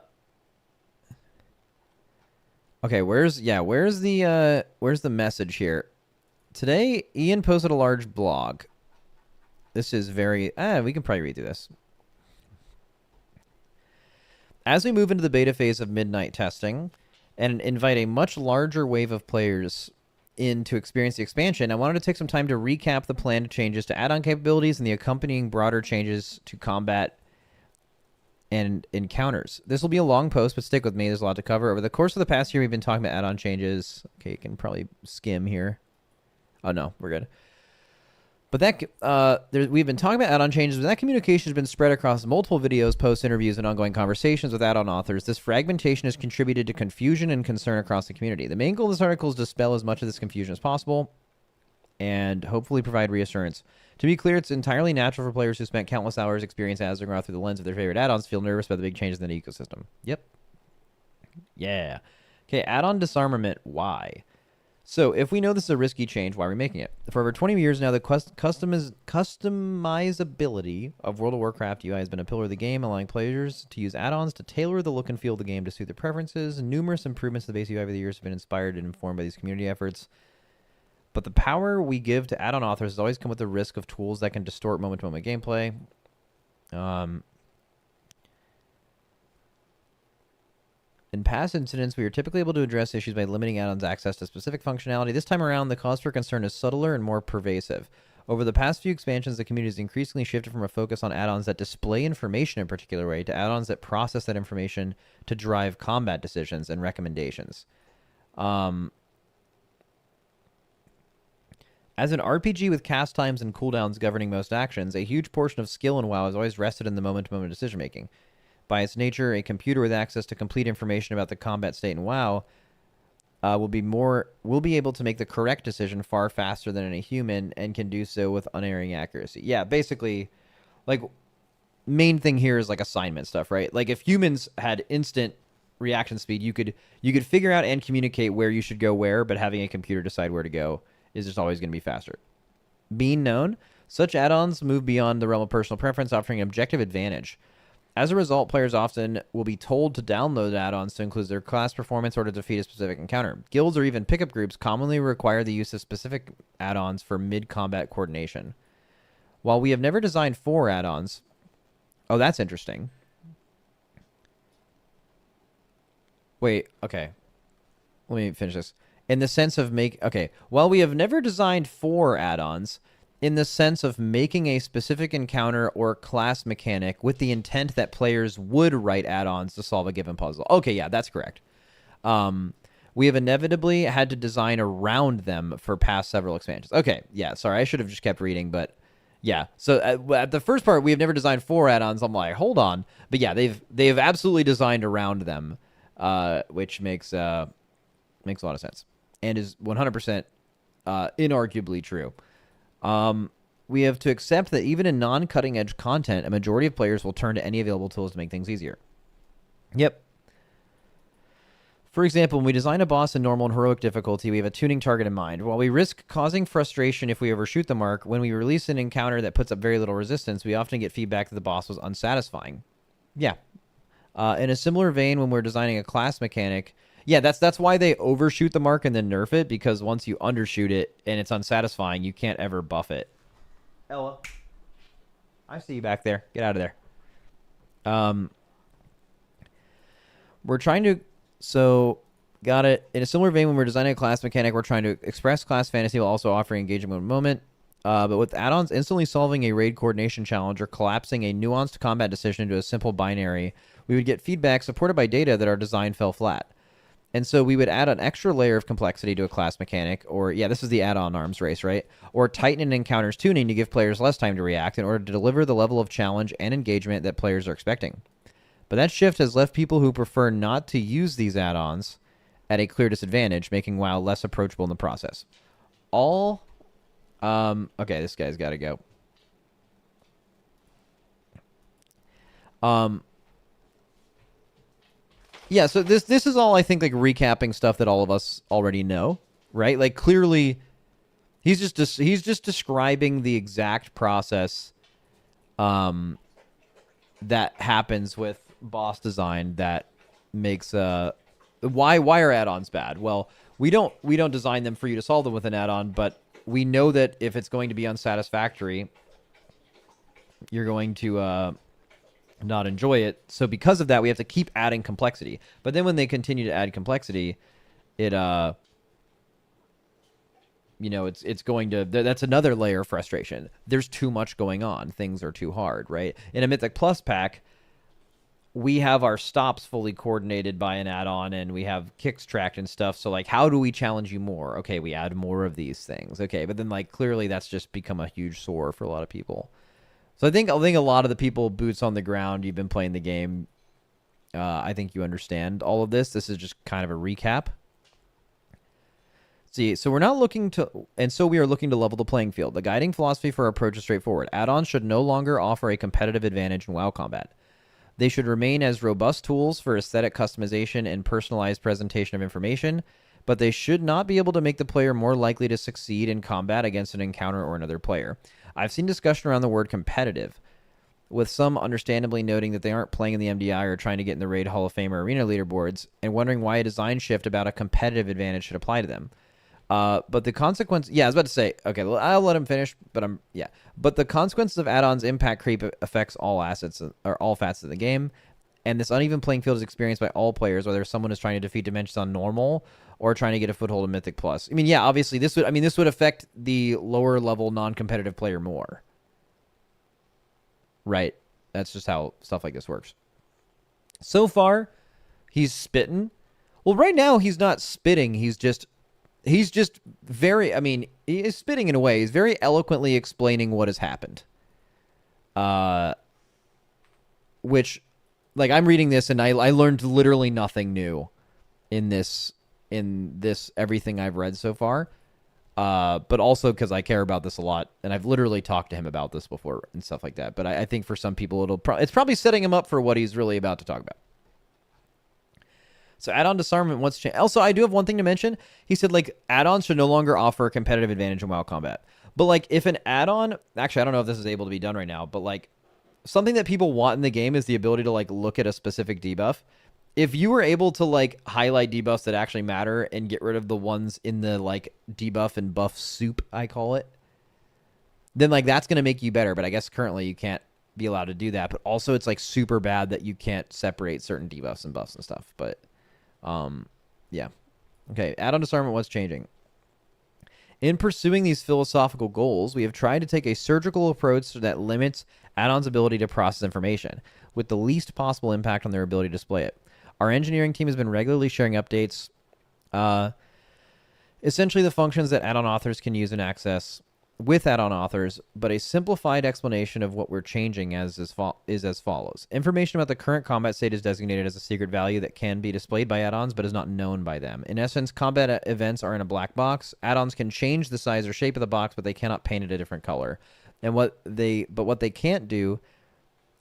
Speaker 1: where's the message here? Today, Ian posted a large blog. This is very... we can probably read through this. As we move into the beta phase of Midnight testing and invite a much larger wave of players in to experience the expansion, I wanted to take some time to recap the planned changes to add-on capabilities and the accompanying broader changes to combat and encounters. This will be a long post, but stick with me. There's a lot to cover. Over the course of the past year, we've been talking about add-on changes. Okay, you can probably skim here. Oh, no, we're good. But we've been talking about add-on changes, but that communication has been spread across multiple videos, posts, interviews, and ongoing conversations with add-on authors. This fragmentation has contributed to confusion and concern across the community. The main goal of this article is to dispel as much of this confusion as possible and hopefully provide reassurance. To be clear, it's entirely natural for players who spent countless hours experiencing Azeroth through the lens of their favorite add-ons to feel nervous about the big changes in the ecosystem. Yep. Yeah. Okay, add-on disarmament. Why? So, if we know this is a risky change, why are we making it? For over 20 years now, the customizability of World of Warcraft UI has been a pillar of the game, allowing players to use add-ons to tailor the look and feel of the game to suit their preferences. Numerous improvements to the base UI over the years have been inspired and informed by these community efforts. But the power we give to add-on authors has always come with the risk of tools that can distort moment-to-moment gameplay. In past incidents, we were typically able to address issues by limiting add-ons access to specific functionality. This time around, the cause for concern is subtler and more pervasive. Over the past few expansions, the community has increasingly shifted from a focus on add-ons that display information in a particular way to add-ons that process that information to drive combat decisions and recommendations. As an RPG with cast times and cooldowns governing most actions, a huge portion of skill in WoW has always rested in the moment-to-moment decision-making. By its nature, a computer with access to complete information about the combat state in WoW will be able to make the correct decision far faster than any human and can do so with unerring accuracy. Yeah, basically, like, main thing here is like assignment stuff, right? Like if humans had instant reaction speed, you could figure out and communicate where you should go where, but having a computer decide where to go is just always going to be faster. Being known, such add-ons move beyond the realm of personal preference, offering an objective advantage. As a result, players often will be told to download add-ons to include their class performance or to defeat a specific encounter. Guilds or even pickup groups commonly require the use of specific add-ons for mid-combat coordination. While we have never designed for add-ons... Oh, that's interesting. Wait, okay. Let me finish this. In the sense of okay, while we have never designed for add-ons, in the sense of making a specific encounter or class mechanic with the intent that players would write add-ons to solve a given puzzle. Okay, yeah, that's correct. We have inevitably had to design around them for past several expansions. Okay, yeah, sorry, I should have just kept reading, but yeah. So at the first part, we have never designed for add-ons. I'm like, hold on, but yeah, they've absolutely designed around them, which makes a lot of sense and is 100% inarguably true. We have to accept that even in non-cutting edge content, a majority of players will turn to any available tools to make things easier. Yep. For example, when we design a boss in normal and heroic difficulty, we have a tuning target in mind. While we risk causing frustration if we overshoot the mark, when we release an encounter that puts up very little resistance, we often get feedback that the boss was unsatisfying. Yeah. In a similar vein, when we're designing a class mechanic, yeah, that's why they overshoot the mark and then nerf it, because once you undershoot it and it's unsatisfying, you can't ever buff it. Ella, I see you back there. Get out of there. We're trying to... So, got it. In a similar vein, when we're designing a class mechanic, we're trying to express class fantasy while also offering engagement in the moment. But with add-ons instantly solving a raid coordination challenge or collapsing a nuanced combat decision into a simple binary, we would get feedback supported by data that our design fell flat. And so we would add an extra layer of complexity to a class mechanic, or, yeah, this is the add-on arms race, right? Or tighten an encounter's tuning to give players less time to react in order to deliver the level of challenge and engagement that players are expecting. But that shift has left people who prefer not to use these add-ons at a clear disadvantage, making WoW less approachable in the process. Okay, this guy's got to go. Yeah, so this is all, I think, like recapping stuff that all of us already know, right? Like clearly he's just describing the exact process that happens with boss design that makes why are add-ons bad? Well, we don't design them for you to solve them with an add-on, but we know that if it's going to be unsatisfactory, you're going to not enjoy it. So because of that, we have to keep adding complexity. But then when they continue to add complexity, it it's going to... That's another layer of frustration. There's too much going on. Things are too hard, right? In a Mythic Plus pack, we have our stops fully coordinated by an add-on, and we have kicks tracked and stuff. So, like, how do we challenge you more? Okay, we add more of these things. Okay, but then, like, clearly that's just become a huge sore for a lot of people. So I think a lot of the people boots on the ground, you've been playing the game, I think you understand all of this. This is just kind of a recap. See, so we're not looking to... And so we are looking to level the playing field. The guiding philosophy for our approach is straightforward. Add-ons should no longer offer a competitive advantage in WoW combat. They should remain as robust tools for aesthetic customization and personalized presentation of information, but they should not be able to make the player more likely to succeed in combat against an encounter or another player. I've seen discussion around the word competitive, with some understandably noting that they aren't playing in the MDI or trying to get in the Raid Hall of Fame or Arena leaderboards, and wondering why a design shift about a competitive advantage should apply to them. But the consequence... Yeah, I was about to say... Okay, well, I'll let him finish, but yeah. But the consequences of add-ons impact creep affects all assets, or all facets of the game, and this uneven playing field is experienced by all players, whether someone is trying to defeat dimensions on normal or trying to get a foothold in Mythic Plus. I mean, yeah, obviously this would affect the lower level non-competitive player more. Right? That's just how stuff like this works. So far, he's spitting. Well, right now he's not spitting, he's just very... I mean, he is spitting in a way. He's very eloquently explaining what has happened. Which, like, I'm reading this and I learned literally nothing new in this everything I've read so far. But also because I care about this a lot, and I've literally talked to him about this before and stuff like that. But I think for some people it's probably setting him up for what he's really about to talk about. So add-on disarmament once changed. Also, I do have one thing to mention. He said, like, add-ons should no longer offer a competitive advantage in WoW combat. But, like, if an add-on... Actually, I don't know if this is able to be done right now, but, like, something that people want in the game is the ability to, like, look at a specific debuff. If you were able to, like, highlight debuffs that actually matter and get rid of the ones in the, like, debuff and buff soup, I call it, then, like, that's going to make you better. But I guess currently you can't be allowed to do that. But also it's, like, super bad that you can't separate certain debuffs and buffs and stuff. But... Yeah. Okay, add-on disarmament, what's changing? In pursuing these philosophical goals, we have tried to take a surgical approach that limits add-ons' ability to process information, with the least possible impact on their ability to display it. Our engineering team has been regularly sharing updates, essentially the functions that add-on authors can use and access with add-on authors, but a simplified explanation of what we're changing is as follows. Information about the current combat state is designated as a secret value that can be displayed by add-ons but is not known by them. In essence, combat events are in a black box. Add-ons can change the size or shape of the box, but they cannot paint it a different color. And what they can't do,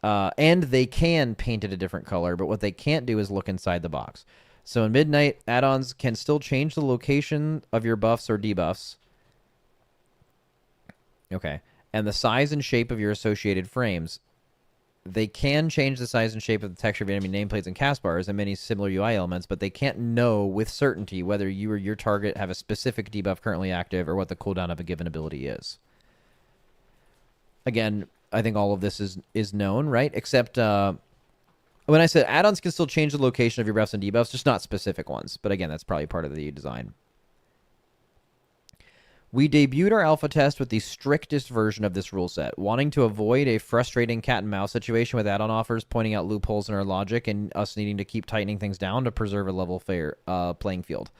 Speaker 1: and they can paint it a different color, but what they can't do is look inside the box. So in Midnight, add-ons can still change the location of your buffs or debuffs. Okay. And the size and shape of your associated frames. They can change the size and shape of the texture of enemy nameplates and cast bars and many similar UI elements, but they can't know with certainty whether you or your target have a specific debuff currently active or what the cooldown of a given ability is. Again, I think all of this is known, right? Except when I said add-ons can still change the location of your buffs and debuffs, just not specific ones. But again, that's probably part of the design. We debuted our alpha test with the strictest version of this rule set, wanting to avoid a frustrating cat and mouse situation with add-on offers pointing out loopholes in our logic and us needing to keep tightening things down to preserve a level fair playing field.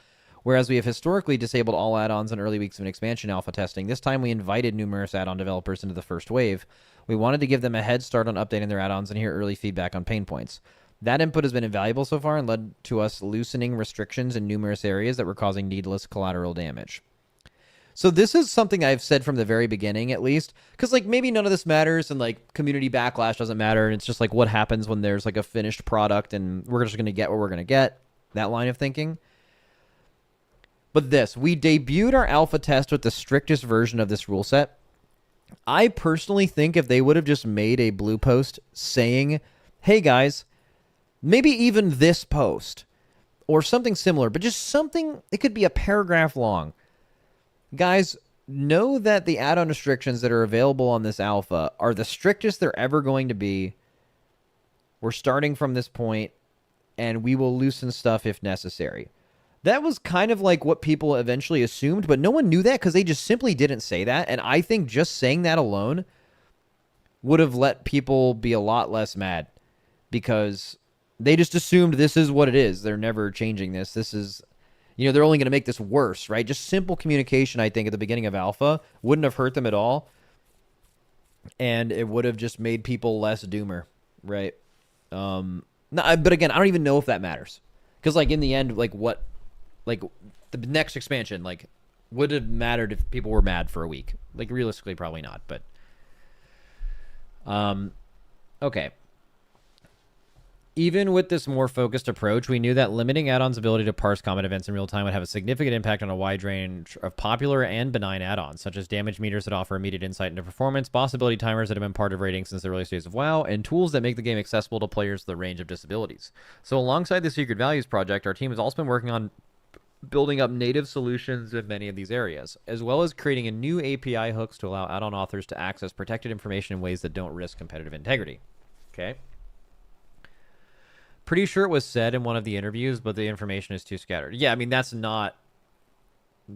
Speaker 1: Whereas we have historically disabled all add-ons in early weeks of an expansion alpha testing, this time we invited numerous add-on developers into the first wave. We wanted to give them a head start on updating their add-ons and hear early feedback on pain points. That input has been invaluable so far and led to us loosening restrictions in numerous areas that were causing needless collateral damage. So this is something I've said from the very beginning, at least, because like maybe none of this matters and like community backlash doesn't matter. And it's just like what happens when there's like a finished product and we're just going to get what we're going to get. That line of thinking. But this, we debuted our alpha test with the strictest version of this rule set. I personally think if they would have just made a blue post saying, hey guys, maybe even this post or something similar, but just something, it could be a paragraph long. Guys, know that the add-on restrictions that are available on this alpha are the strictest they're ever going to be. We're starting from this point, and we will loosen stuff if necessary. That was kind of like what people eventually assumed, but no one knew that because they just simply didn't say that. And I think just saying that alone would have let people be a lot less mad because they just assumed this is what it is. They're never changing this. This is... they're only going to make this worse, right? Just simple communication, I think, at the beginning of alpha wouldn't have hurt them at all. And it would have just made people less doomer, right? No, but again, I don't even know if that matters. Because, like, in the end, like, the next expansion, like, would have mattered if people were mad for a week? Like, realistically, probably not, but... okay. Even with this more focused approach, we knew that limiting add-ons' ability to parse combat events in real time would have a significant impact on a wide range of popular and benign add-ons, such as damage meters that offer immediate insight into performance, boss ability timers that have been part of ratings since the earliest days of WoW, and tools that make the game accessible to players with a range of disabilities. So alongside the Secret Values project, our team has also been working on building up native solutions in many of these areas, as well as creating a new API hooks to allow add-on authors to access protected information in ways that don't risk competitive integrity. Okay. Pretty sure it was said in one of the interviews, but the information is too scattered. Yeah, I mean, that's not...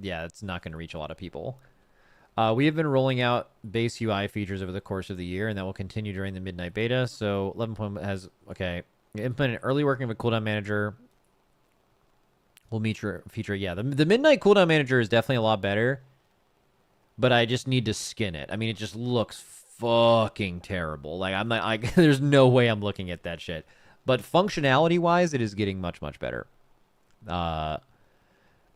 Speaker 1: Yeah, it's not going to reach a lot of people. We have been rolling out base UI features over the course of the year, and that will continue during the Midnight Beta. So 11.1 has... Okay. Implemented early working with cooldown manager. Will feature... Yeah, the Midnight cooldown manager is definitely a lot better, but I just need to skin it. I mean, it just looks fucking terrible. Like, I'm not... there's no way I'm looking at that shit. But functionality-wise, it is getting much, much better.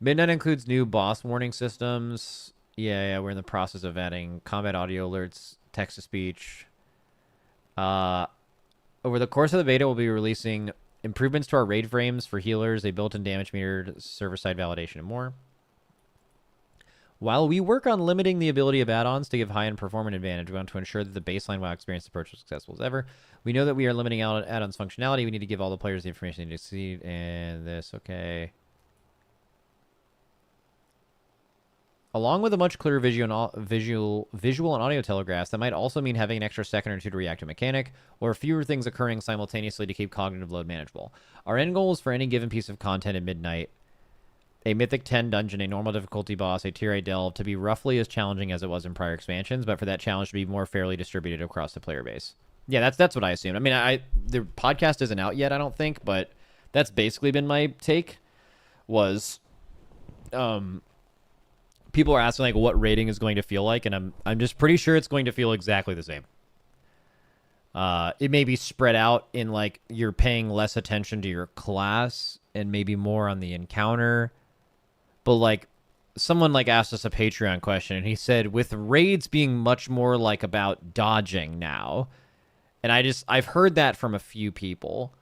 Speaker 1: Midnight includes new boss warning systems. Yeah, we're in the process of adding combat audio alerts, text-to-speech. Over the course of the beta, we'll be releasing improvements to our raid frames for healers, a built-in damage meter, server-side validation, and more. While we work on limiting the ability of add-ons to give high-end performance advantage, we want to ensure that the baseline WoW experience approach is successful as ever. We know that we are limiting out add-ons functionality. We need to give all the players the information they need to see. And this, okay. Along with a much clearer visual and audio telegraphs, that might also mean having an extra second or two to react to a mechanic, or fewer things occurring simultaneously to keep cognitive load manageable. Our end goal is for any given piece of content at midnight, a Mythic 10 dungeon, a normal difficulty boss, a Tier 8 delve, to be roughly as challenging as it was in prior expansions, but for that challenge to be more fairly distributed across the player base. Yeah, that's what I assumed. I mean, the podcast isn't out yet, I don't think, but that's basically been my take. Was people are asking like what rating is going to feel like, and I'm just pretty sure it's going to feel exactly the same. It may be spread out in like you're paying less attention to your class and maybe more on the encounter. But like someone like asked us a Patreon question, and he said with raids being much more like about dodging now, and I've heard that from a few people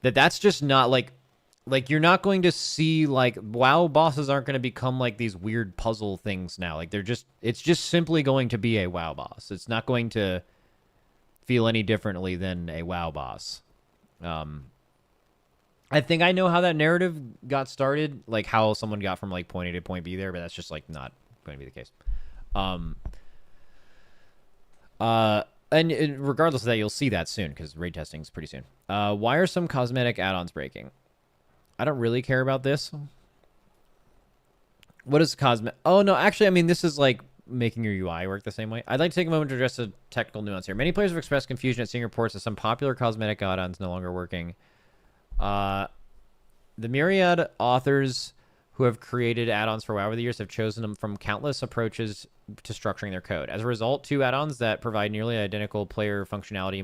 Speaker 1: that's just not like you're not going to see like WoW bosses aren't going to become like these weird puzzle things now. Like it's just simply going to be a WoW boss. It's not going to feel any differently than a WoW boss. I think I know how that narrative got started, like how someone got from like point A to point B there, but that's just like not going to be the case. And regardless of that, you'll see that soon because raid testing is pretty soon. Why are some cosmetic add-ons breaking? I don't really care about this. What is cosmetic? Oh, no, actually, I mean, this is like making your UI work the same way. I'd like to take a moment to address a technical nuance here. Many players have expressed confusion at seeing reports of some popular cosmetic add-ons no longer working. The myriad authors who have created add-ons for WoW over the years have chosen them from countless approaches to structuring their code. As a result, two add-ons that provide nearly identical player functionality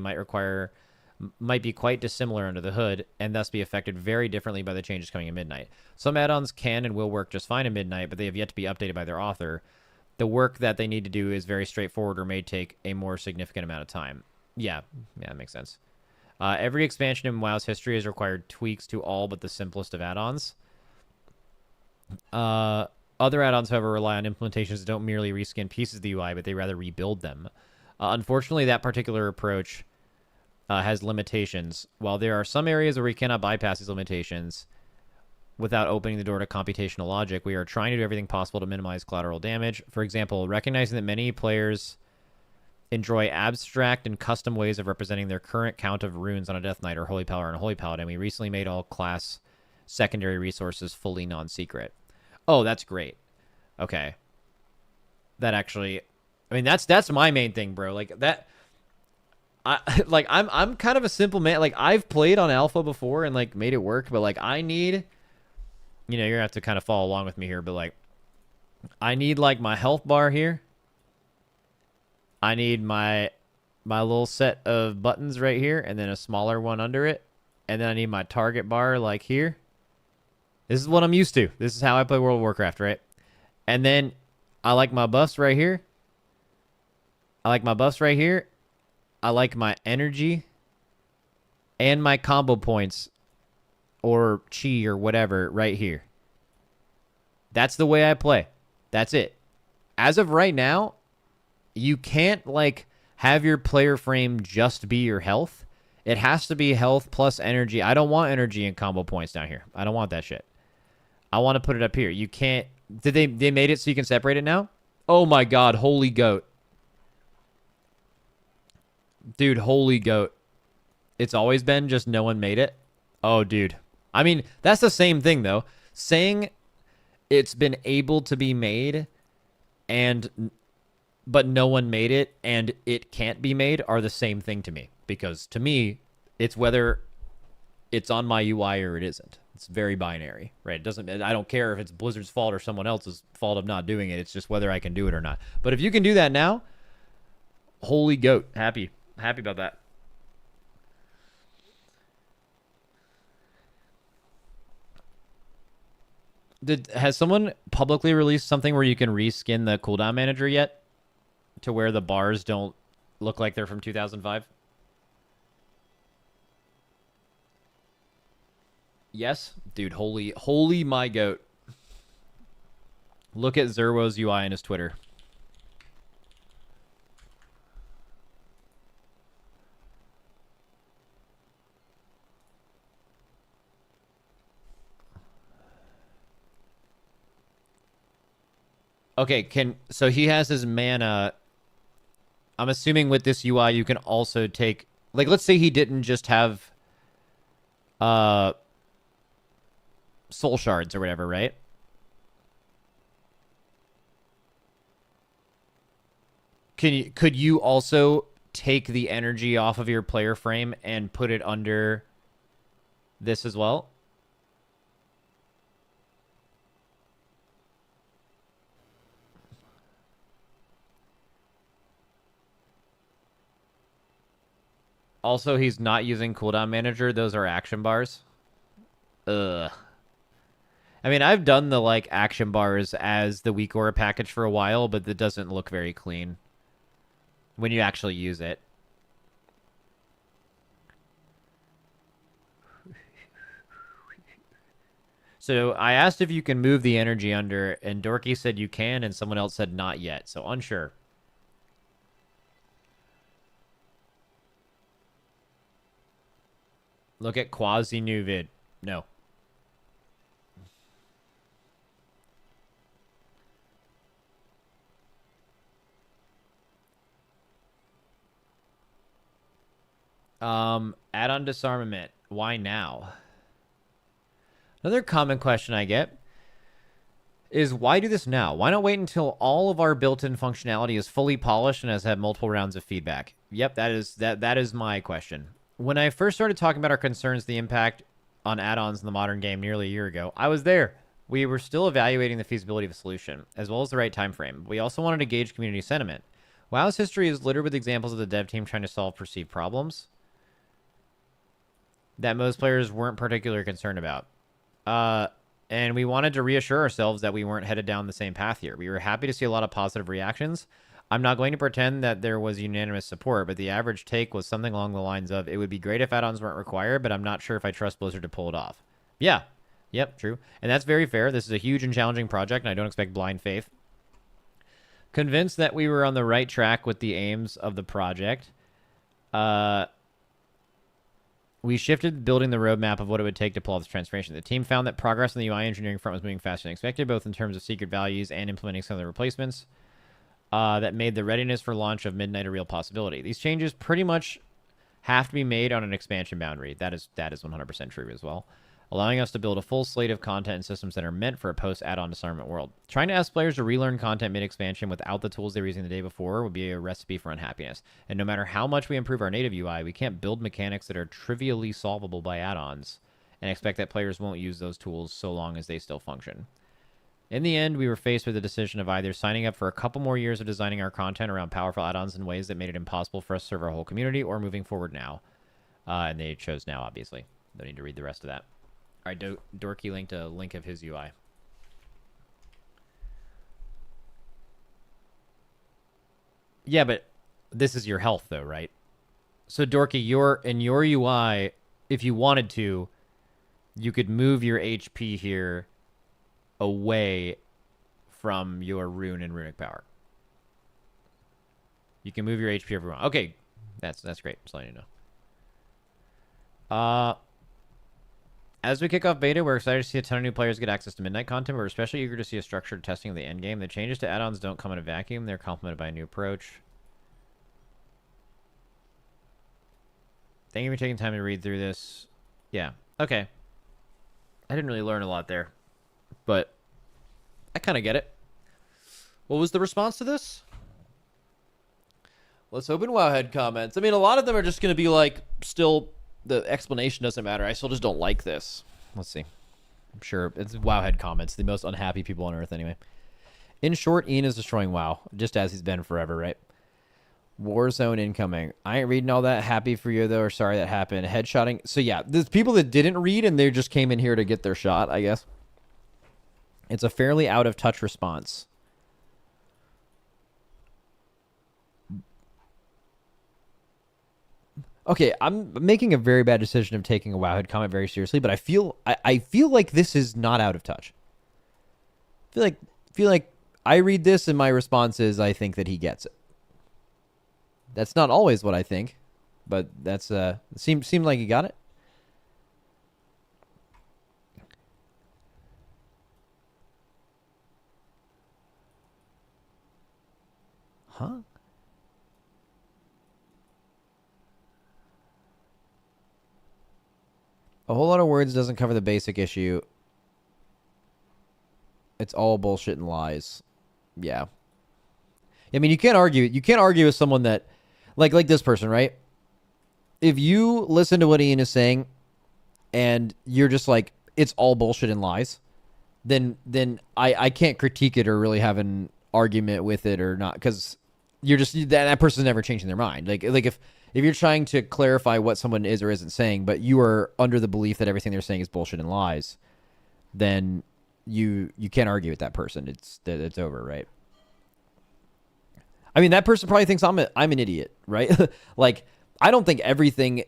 Speaker 1: might be quite dissimilar under the hood and thus be affected very differently by the changes coming in Midnight. Some add-ons can and will work just fine in Midnight, but they have yet to be updated by their author. The work that they need to do is very straightforward or may take a more significant amount of time. Yeah, that makes sense. Every expansion in WoW's history has required tweaks to all but the simplest of add-ons. Other add-ons, however, rely on implementations that don't merely reskin pieces of the UI, but they rather rebuild them. Unfortunately, that particular approach has limitations. While there are some areas where we cannot bypass these limitations without opening the door to computational logic, we are trying to do everything possible to minimize collateral damage. For example, recognizing that many players enjoy abstract and custom ways of representing their current count of runes on a Death Knight or Holy Power and a Holy Paladin, we recently made all class secondary resources fully non-secret. Oh, that's great. Okay. That actually, I mean, that's my main thing, bro. Like that, I'm kind of a simple man. Like I've played on alpha before and like made it work, but like I need, you're gonna have to kind of follow along with me here, but like I need like my health bar here. I need my little set of buttons right here and then a smaller one under it. And then I need my target bar like here. This is what I'm used to. This is how I play World of Warcraft, right? And then I like my buffs right here. I like my buffs right here. I like my energy and my combo points or chi or whatever right here. That's the way I play. That's it. As of right now, you can't like have your player frame just be your health. It has to be health plus energy. I don't want energy and combo points down here. I don't want that shit. I want to put it up here. You can't. Did they made it so you can separate it now? Oh my god, holy goat. Dude, holy goat. It's always been just no one made it. Oh, dude. I mean, that's the same thing though. Saying it's been able to be made but no one made it and it can't be made are the same thing to me. Because to me, it's whether it's on my UI or it isn't. It's very binary, right? I don't care if it's Blizzard's fault or someone else's fault of not doing it. It's just whether I can do it or not. But if you can do that now, holy goat. Happy about that. Has someone publicly released something where you can reskin the cooldown manager yet? To where the bars don't look like they're from 2005? Yes? Dude, holy my goat. Look at Zerwo's UI in his Twitter. Okay, so he has his mana. I'm assuming with this UI you can also take, like, let's say he didn't just have uh soul shards or whatever, right? Could you also take the energy off of your player frame and put it under this as well? Also, he's not using cooldown manager. Those are action bars. Ugh. I mean, I've done the like action bars as the weak aura package for a while, but it doesn't look very clean when you actually use it. So I asked if you can move the energy under, and Dorky said you can, and someone else said not yet. So unsure. Look at Quasi new vid. No. Add-on disarmament. Why now? Another common question I get is why do this now? Why not wait until all of our built-in functionality is fully polished and has had multiple rounds of feedback? Yep, that is my question. When I first started talking about our concerns, the impact on add-ons in the modern game nearly a year ago, I was there. We were still evaluating the feasibility of a solution, as well as the right time frame. We also wanted to gauge community sentiment. WoW's history is littered with examples of the dev team trying to solve perceived problems that most players weren't particularly concerned about. And we wanted to reassure ourselves that we weren't headed down the same path here. We were happy to see a lot of positive reactions. I'm not going to pretend that there was unanimous support, but the average take was something along the lines of, it would be great if add-ons weren't required, but I'm not sure if I trust Blizzard to pull it off. Yeah. Yep, true. And that's very fair. This is a huge and challenging project, and I don't expect blind faith. Convinced that we were on the right track with the aims of the project, we shifted building the roadmap of what it would take to pull off this transformation. The team found that progress on the UI engineering front was moving faster than expected, both in terms of secret values and implementing some of the replacements that made the readiness for launch of Midnight a real possibility. These changes pretty much have to be made on an expansion boundary. That is 100% true as well, allowing us to build a full slate of content and systems that are meant for a post-add-on disarmament world. Trying to ask players to relearn content mid-expansion without the tools they were using the day before would be a recipe for unhappiness. And no matter how much we improve our native UI, we can't build mechanics that are trivially solvable by add-ons and expect that players won't use those tools so long as they still function. In the end, we were faced with the decision of either signing up for a couple more years of designing our content around powerful add-ons in ways that made it impossible for us to serve our whole community, or moving forward now. And they chose now, obviously. Don't need to read the rest of that. All right, Dorky linked a link of his UI. Yeah, but this is your health, though, right? So, Dorky, in your UI, if you wanted to, you could move your HP here away from your rune and runic power. You can move your HP everyone. Okay, that's great. Just letting you know. As we kick off beta, we're excited to see a ton of new players get access to Midnight content, but we're especially eager to see a structured testing of the endgame. The changes to add-ons don't come in a vacuum. They're complemented by a new approach. Thank you for taking time to read through this. Yeah, okay. I didn't really learn a lot there, but I kind of get it. What was the response to this? Let's open Wowhead comments. I mean, a lot of them are just going to be like, still... The explanation doesn't matter. I still just don't like this. Let's see. I'm sure it's Wowhead comments. The most unhappy people on Earth, anyway. In short, Ian is destroying WoW, just as he's been forever, right? Warzone incoming. I ain't reading all that. Happy for you, though, or sorry that happened. Headshotting. So, yeah, there's people that didn't read, and they just came in here to get their shot, I guess. It's a fairly out-of-touch response. Okay, I'm making a very bad decision of taking a Wowhead comment very seriously, but I feel like this is not out of touch. I feel like I read this and my response is I think that he gets it. That's not always what I think, but that's seemed like he got it. Huh? A whole lot of words doesn't cover the basic issue. It's all bullshit and lies. Yeah. I mean, you can't argue. You can't argue with someone that, like this person, right? If you listen to what Ian is saying, and you're just like, it's all bullshit and lies, then I can't critique it or really have an argument with it or not, because you're just that person's never changing their mind. Like if you're trying to clarify what someone is or isn't saying, but you are under the belief that everything they're saying is bullshit and lies, then you can't argue with that person. It's over, right? I mean, that person probably thinks I'm an idiot, right? Like, I don't think everything.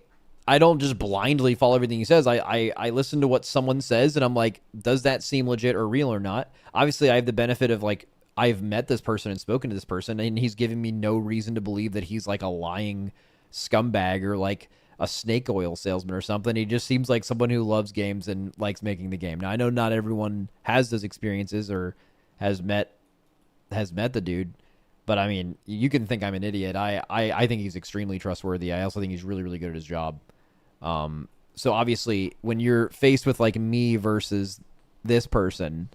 Speaker 1: I don't just blindly follow everything he says. I listen to what someone says, and I'm like, does that seem legit or real or not? Obviously, I have the benefit of, like, I've met this person and spoken to this person, and he's given me no reason to believe that he's like a lying scumbag or like a snake oil salesman or something. He just seems like someone who loves games and likes making the game. Now, I know not everyone has those experiences or has met the dude. But I mean, you can think I'm an idiot. I think he's extremely trustworthy. I also think he's really, really good at his job. So obviously, when you're faced with like me versus this person,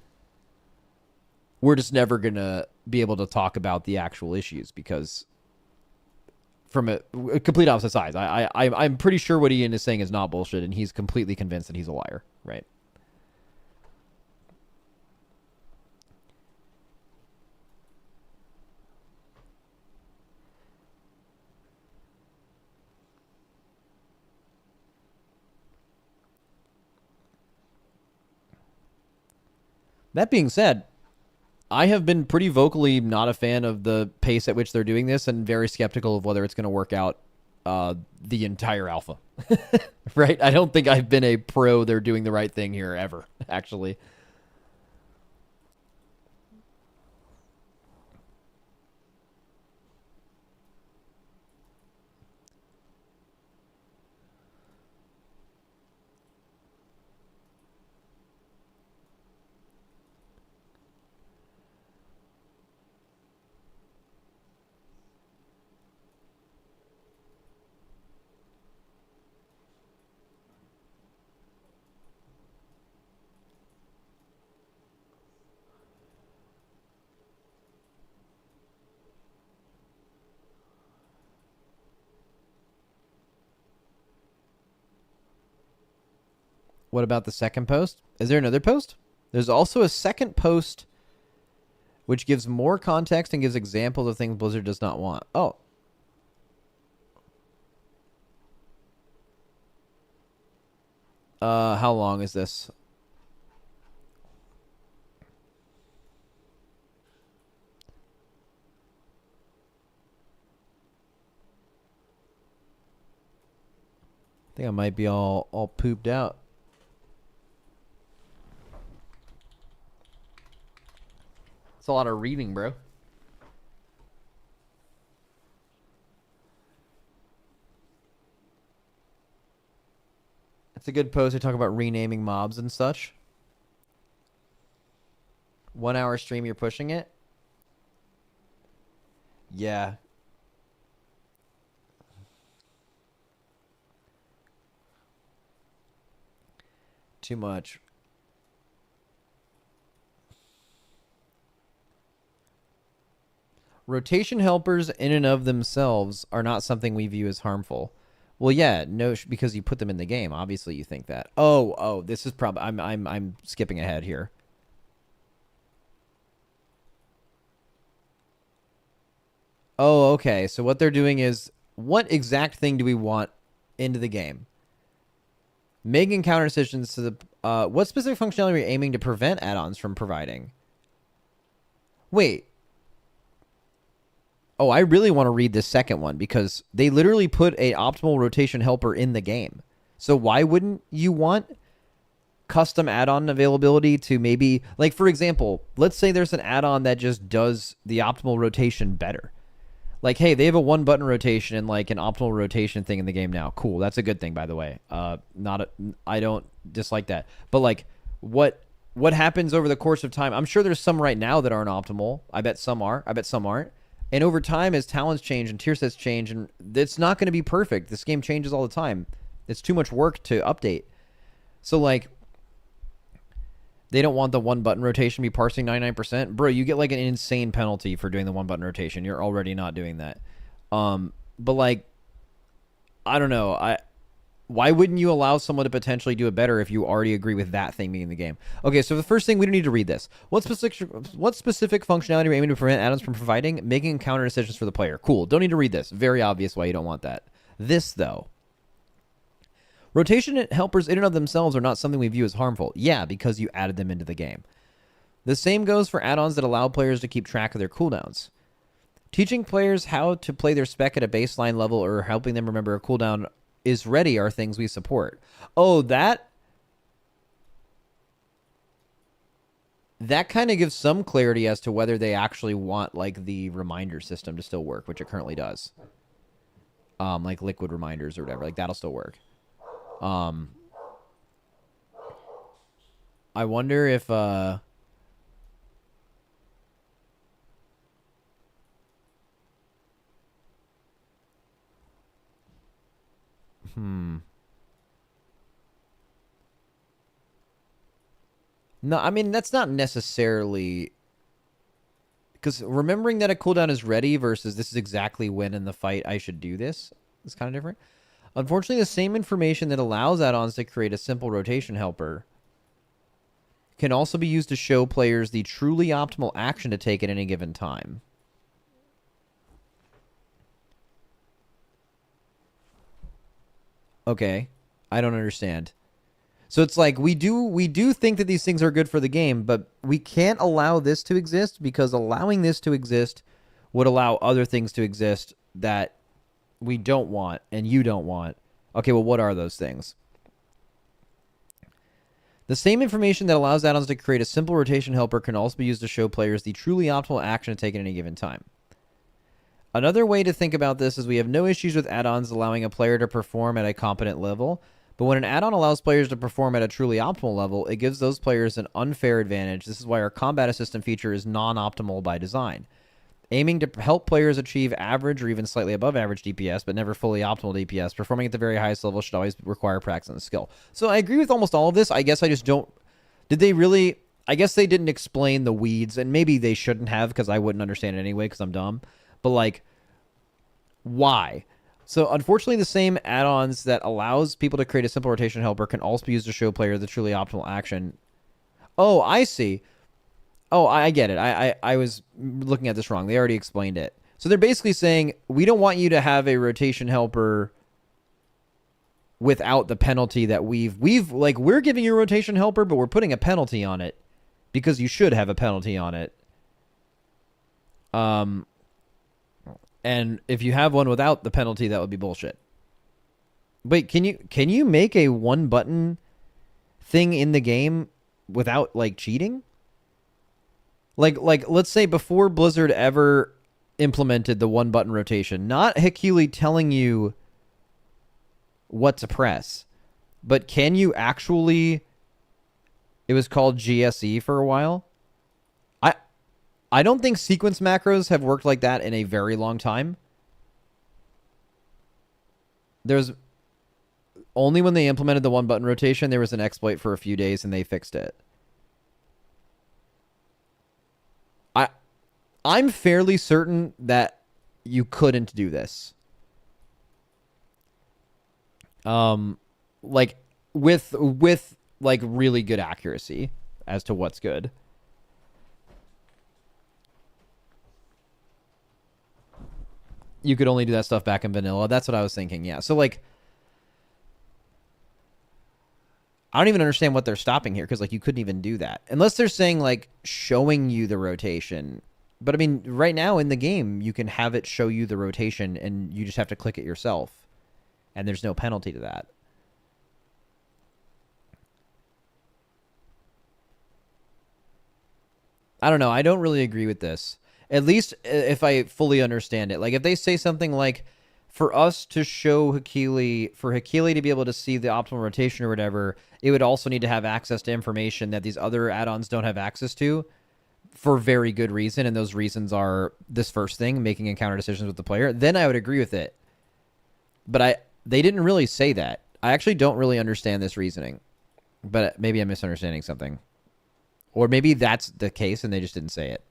Speaker 1: we're just never gonna be able to talk about the actual issues because from a complete opposite sides. I'm pretty sure what Ian is saying is not bullshit, and he's completely convinced that he's a liar, right? That being said, I have been pretty vocally not a fan of the pace at which they're doing this and very skeptical of whether it's going to work out the entire alpha. Right? I don't think I've been a pro they're doing the right thing here ever, actually. What about the second post? Is there another post? There's also a second post which gives more context and gives examples of things Blizzard does not want. Oh. How long is this? I think I might be all pooped out. It's a lot of reading, bro. It's a good post to talk about renaming mobs and such. 1 hour stream, you're pushing it? Yeah. Too much. Rotation helpers in and of themselves are not something we view as harmful. Well, yeah, no, because you put them in the game. Obviously, you think that. Oh, this is probably I'm skipping ahead here. Oh, okay. So what they're doing is, what exact thing do we want into the game? Making counter decisions to the what specific functionality are we aiming to prevent add-ons from providing? Wait. Oh, I really want to read this second one because they literally put a optimal rotation helper in the game. So why wouldn't you want custom add-on availability to maybe, like, for example, let's say there's an add-on that just does the optimal rotation better. Like, hey, they have a one button rotation and like an optimal rotation thing in the game now. Cool. That's a good thing, by the way. I don't dislike that. But like, what happens over the course of time? I'm sure there's some right now that aren't optimal. I bet some are. I bet some aren't. And over time, as talents change and tier sets change, and it's not going to be perfect. This game changes all the time. It's too much work to update. So, like, they don't want the one button rotation to be parsing 99%. Bro, you get like an insane penalty for doing the one button rotation. You're already not doing that. But like, I don't know. Why wouldn't you allow someone to potentially do it better if you already agree with that thing being in the game? Okay, so the first thing, we don't need to read this. What specific functionality are we aiming to prevent add-ons from providing? Making encounter decisions for the player. Cool. Don't need to read this. Very obvious why you don't want that. This, though. Rotation helpers in and of themselves are not something we view as harmful. Yeah, because you added them into the game. The same goes for add-ons that allow players to keep track of their cooldowns. Teaching players how to play their spec at a baseline level or helping them remember a cooldown is ready are things we support. Oh, that kind of gives some clarity as to whether they actually want like the reminder system to still work, which it currently does. Like liquid reminders or whatever, like that'll still work. I wonder if No, I mean, that's not necessarily... Because remembering that a cooldown is ready versus this is exactly when in the fight I should do this is kind of different. Unfortunately, the same information that allows add-ons to create a simple rotation helper can also be used to show players the truly optimal action to take at any given time. Okay, I don't understand. So it's like we do think that these things are good for the game, but we can't allow this to exist because allowing this to exist would allow other things to exist that we don't want and you don't want. Okay, well, what are those things? The same information that allows add-ons to create a simple rotation helper can also be used to show players the truly optimal action to take at any given time. Another way to think about this is we have no issues with add-ons allowing a player to perform at a competent level, but when an add-on allows players to perform at a truly optimal level, it gives those players an unfair advantage. This is why our combat assistant feature is non-optimal by design. Aiming to help players achieve average or even slightly above average DPS, but never fully optimal DPS, performing at the very highest level should always require practice and skill. So I agree with almost all of this. I guess I just don't... Did they really... I guess they didn't explain the weeds, and maybe they shouldn't have because I wouldn't understand it anyway because I'm dumb. But, like, why? So, unfortunately, the same add-ons that allows people to create a simple rotation helper can also be used to show players the truly optimal action. Oh, I see. Oh, I get it. I was looking at this wrong. They already explained it. So they're basically saying, we don't want you to have a rotation helper without the penalty that we've like, we're giving you a rotation helper, but we're putting a penalty on it because you should have a penalty on it. And if you have one without the penalty, that would be bullshit. Wait, can you make a one button thing in the game without like cheating? Like let's say before Blizzard ever implemented the one button rotation, not Hakili telling you what to press, but can you actually... It was called GSE for a while. I don't think sequence macros have worked like that in a very long time. There's only when they implemented the one button rotation, there was an exploit for a few days and they fixed it. I'm fairly certain that you couldn't do this. Like with like really good accuracy as to what's good. You could only do that stuff back in vanilla. That's what I was thinking. Yeah. So like, I don't even understand what they're stopping here because like you couldn't even do that unless they're saying like showing you the rotation. But I mean, right now in the game, you can have it show you the rotation and you just have to click it yourself. And there's no penalty to that. I don't know. I don't really agree with this. At least if I fully understand it. Like if they say something like, for us to show Hakili, for Hakili to be able to see the optimal rotation or whatever, it would also need to have access to information that these other add-ons don't have access to. for very good reason, and those reasons are this first thing, making encounter decisions with the player, then I would agree with it. But they didn't really say that. I actually don't really understand this reasoning. But maybe I'm misunderstanding something. Or maybe that's the case and they just didn't say it.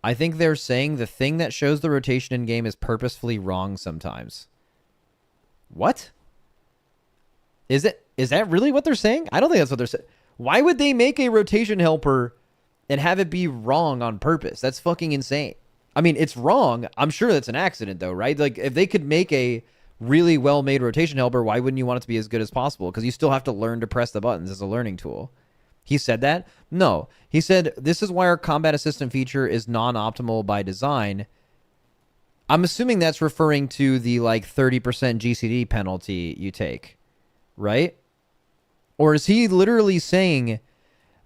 Speaker 1: I think they're saying the thing that shows the rotation in game is purposefully wrong sometimes. What? Is that really what they're saying? I don't think that's what they're saying. Why would they make a rotation helper and have it be wrong on purpose? That's fucking insane. I mean, it's wrong. I'm sure that's an accident though, right? Like if they could make a really well-made rotation helper, why wouldn't you want it to be as good as possible? Because you still have to learn to press the buttons as a learning tool. He said that? No. He said, this is why our combat assistant feature is non-optimal by design. I'm assuming that's referring to the like 30% GCD penalty you take, right? Or is he literally saying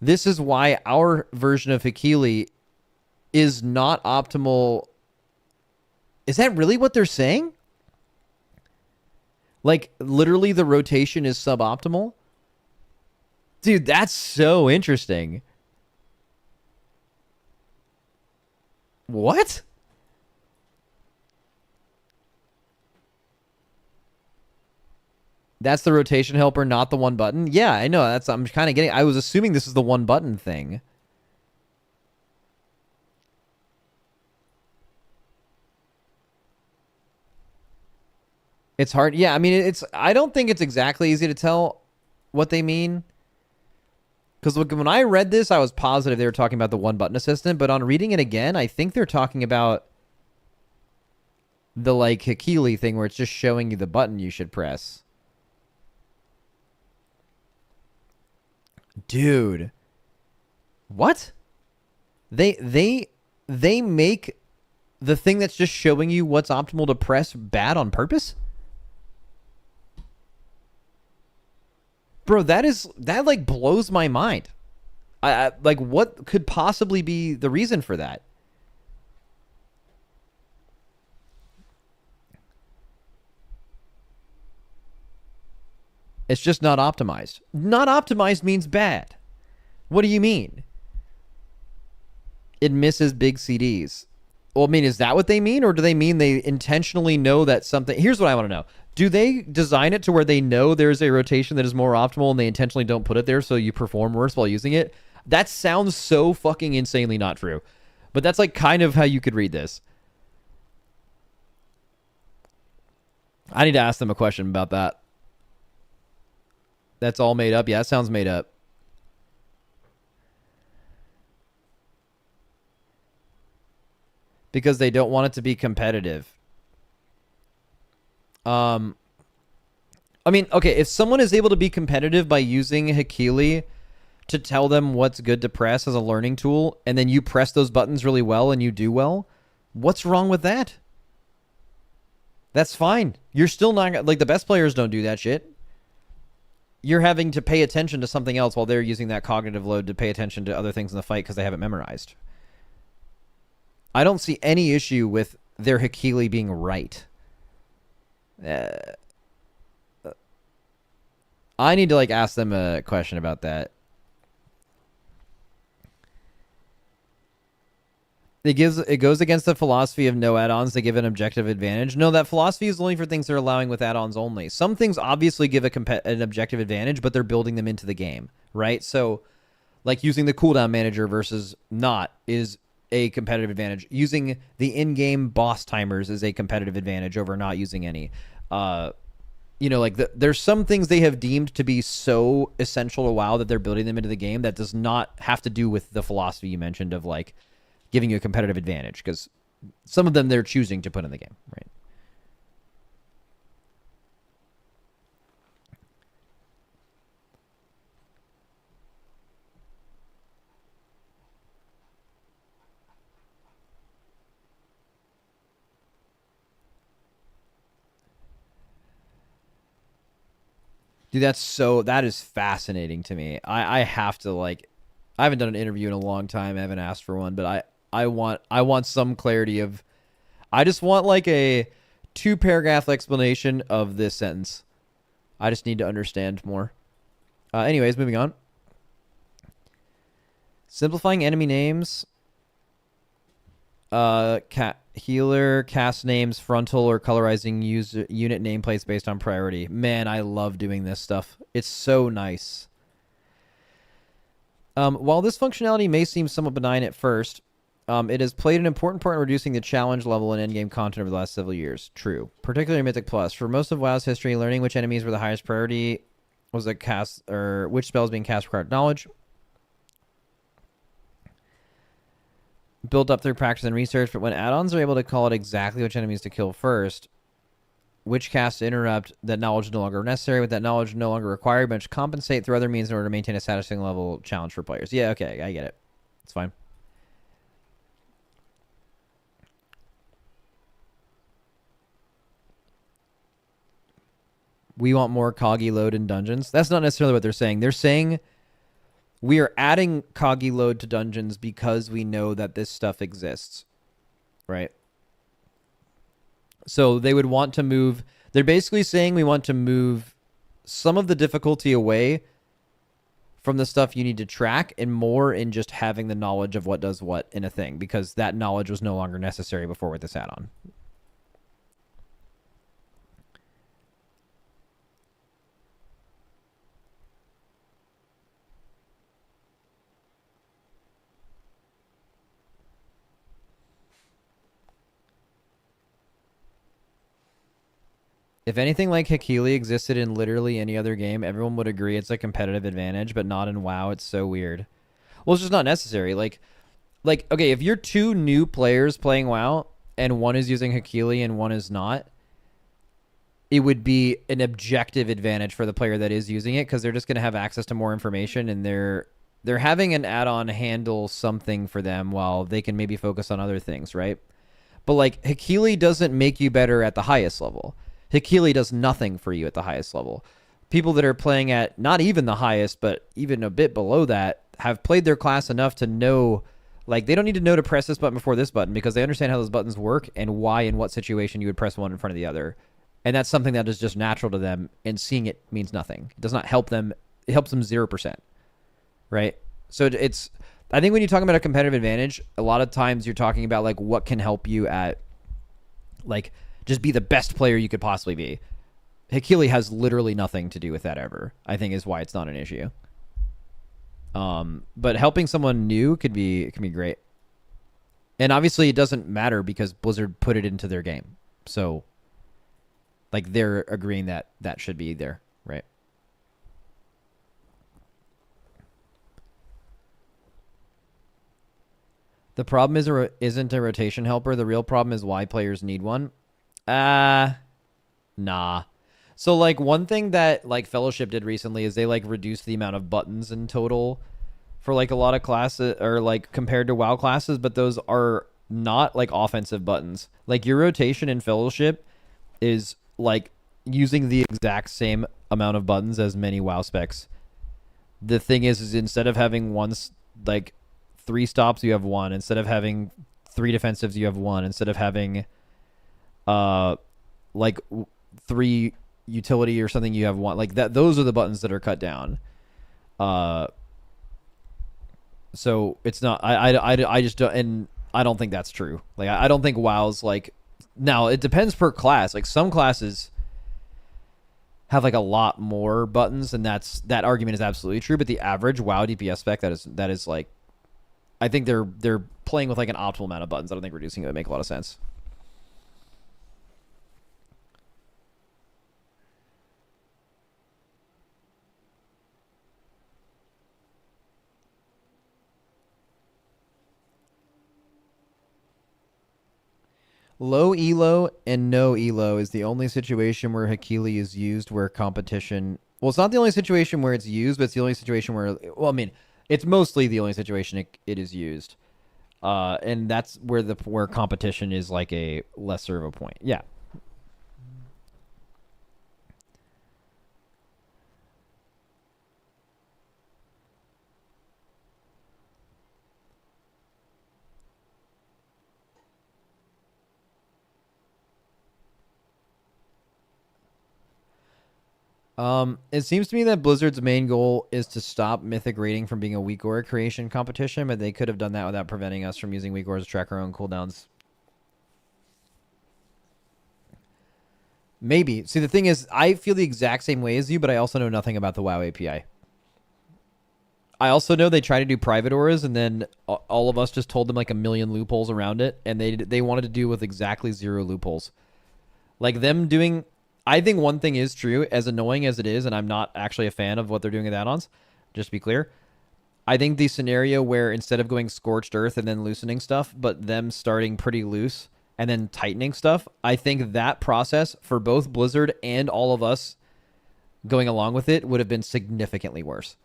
Speaker 1: this is why our version of Hakili is not optimal? Is that really what they're saying? Like, literally the rotation is suboptimal? Dude, that's so interesting. What? That's the rotation helper, not the one button? Yeah, I know. I'm kind of getting... I was assuming this is the one button thing. It's hard. Yeah, I mean, I don't think it's exactly easy to tell what they mean. Because when I read this, I was positive they were talking about the one button assistant. But on reading it again, I think they're talking about the like Hakili thing where it's just showing you the button you should press. Dude. What? They make the thing that's just showing you what's optimal to press bad on purpose? Bro, that like blows my mind. I like, what could possibly be the reason for that? It's just not optimized. Not optimized means bad. What do you mean? It misses big CDs. Well, I mean, is that what they mean? Or do they mean they intentionally know that something... Here's what I want to know. Do they design it to where they know there's a rotation that is more optimal and they intentionally don't put it there so you perform worse while using it? That sounds so fucking insanely not true. But that's like kind of how you could read this. I need to ask them a question about that. That's all made up? Yeah, that sounds made up. Because they don't want it to be competitive. I mean, okay, if someone is able to be competitive by using Hakili to tell them what's good to press as a learning tool, and then you press those buttons really well and you do well, what's wrong with that? That's fine. You're still not... Like, the best players don't do that shit. You're having to pay attention to something else while they're using that cognitive load to pay attention to other things in the fight because they have it memorized. I don't see any issue with their Hakili being right. I need to like ask them a question about that. It goes against the philosophy of no add-ons to give an objective advantage. No, that philosophy is only for things they're allowing with add-ons only. Some things obviously give an objective advantage, but they're building them into the game, right? So, like using the cooldown manager versus not is a competitive advantage. Using the in-game boss timers is a competitive advantage over not using any. You know, like there's some things they have deemed to be so essential to WoW that they're building them into the game that does not have to do with the philosophy you mentioned of like giving you a competitive advantage, because some of them they're choosing to put in the game, right? Dude, that is fascinating to me. I have to like, I haven't done an interview in a long time. I haven't asked for one, but I want some clarity of, I just want like a 2-paragraph explanation of this sentence. I just need to understand more. Anyways, moving on. Simplifying enemy names. Healer, cast names, frontal, or colorizing user unit nameplates based on priority. Man, I love doing this stuff. It's so nice. While this functionality may seem somewhat benign at first, it has played an important part in reducing the challenge level in endgame content over the last several years. True. Particularly Mythic Plus. For most of WoW's history, learning which enemies were the highest priority was a cast, or which spells being cast required knowledge. Built up through practice and research, but when add-ons are able to call it exactly which enemies to kill first, which casts to interrupt, that knowledge is no longer necessary, with that knowledge no longer required, but compensate through other means in order to maintain a satisfying level challenge for players. Yeah, okay, I get it. It's fine. We want more Coggy load in dungeons. That's not necessarily what they're saying. They're saying we are adding Coggy load to dungeons because we know that this stuff exists, right? So they would want to move. They're basically saying we want to move some of the difficulty away from the stuff you need to track and more in just having the knowledge of what does what in a thing, because that knowledge was no longer necessary before with this add-on. If anything like Hakili existed in literally any other game, everyone would agree it's a competitive advantage, but not in WoW. It's so weird. Well, it's just not necessary. Like, okay, if you're two new players playing WoW and one is using Hakili and one is not, it would be an objective advantage for the player that is using it because they're just going to have access to more information and they're having an add-on handle something for them while they can maybe focus on other things, right? But like Hakili doesn't make you better at the highest level. Hakili does nothing for you at the highest level. People that are playing at not even the highest, but even a bit below that, have played their class enough to know, like, they don't need to know to press this button before this button because they understand how those buttons work and why in what situation you would press one in front of the other. And that's something that is just natural to them, and seeing it means nothing. It does not help them. It helps them 0%, right? So it's, I think when you're talking about a competitive advantage, a lot of times you're talking about, like, what can help you at, like, just be the best player you could possibly be. Hakili has literally nothing to do with that ever, I think is why it's not an issue. But helping someone new can be great. And obviously it doesn't matter because Blizzard put it into their game. So, like, they're agreeing that that should be there, right? The problem isn't a rotation helper. The real problem is why players need one. Nah. So, like, one thing that, like, Fellowship did recently is they, like, reduced the amount of buttons in total for, like, a lot of classes, or, like, compared to WoW classes, but those are not, like, offensive buttons. Like, your rotation in Fellowship is, like, using the exact same amount of buttons as many WoW specs. The thing is instead of having like, 3 stops, you have 1. Instead of having 3 defensives, you have 1. Instead of having like 3 utility or something, you have 1. Like that, those are the buttons that are cut down. So it's not, I just don't, and I don't think that's true. Like, I don't think WoW's, like, now it depends per class. Like, some classes have, like, a lot more buttons, and that argument is absolutely true. But the average WoW DPS spec that is like, I think they're playing with, like, an optimal amount of buttons. I don't think reducing it would make a lot of sense. Low elo and no elo is the only situation where Hakili is used where competition. Well, it's not the only situation where it's used, but it's the only situation where. Well, I mean, it's mostly the only situation it is used, and that's where competition is, like, a lesser of a point. Yeah. It seems to me that Blizzard's main goal is to stop Mythic rating from being a weak aura creation competition, but they could have done that without preventing us from using weak auras to track our own cooldowns. Maybe. See, the thing is, I feel the exact same way as you, but I also know nothing about the WoW API. I also know they try to do private auras, and then all of us just told them like a million loopholes around it, and they wanted to do with exactly 0 loopholes. Like them doing, I think one thing is true, as annoying as it is, and I'm not actually a fan of what they're doing with add-ons, just to be clear. I think the scenario where instead of going scorched earth and then loosening stuff, but them starting pretty loose and then tightening stuff, I think that process for both Blizzard and all of us going along with it would have been significantly worse.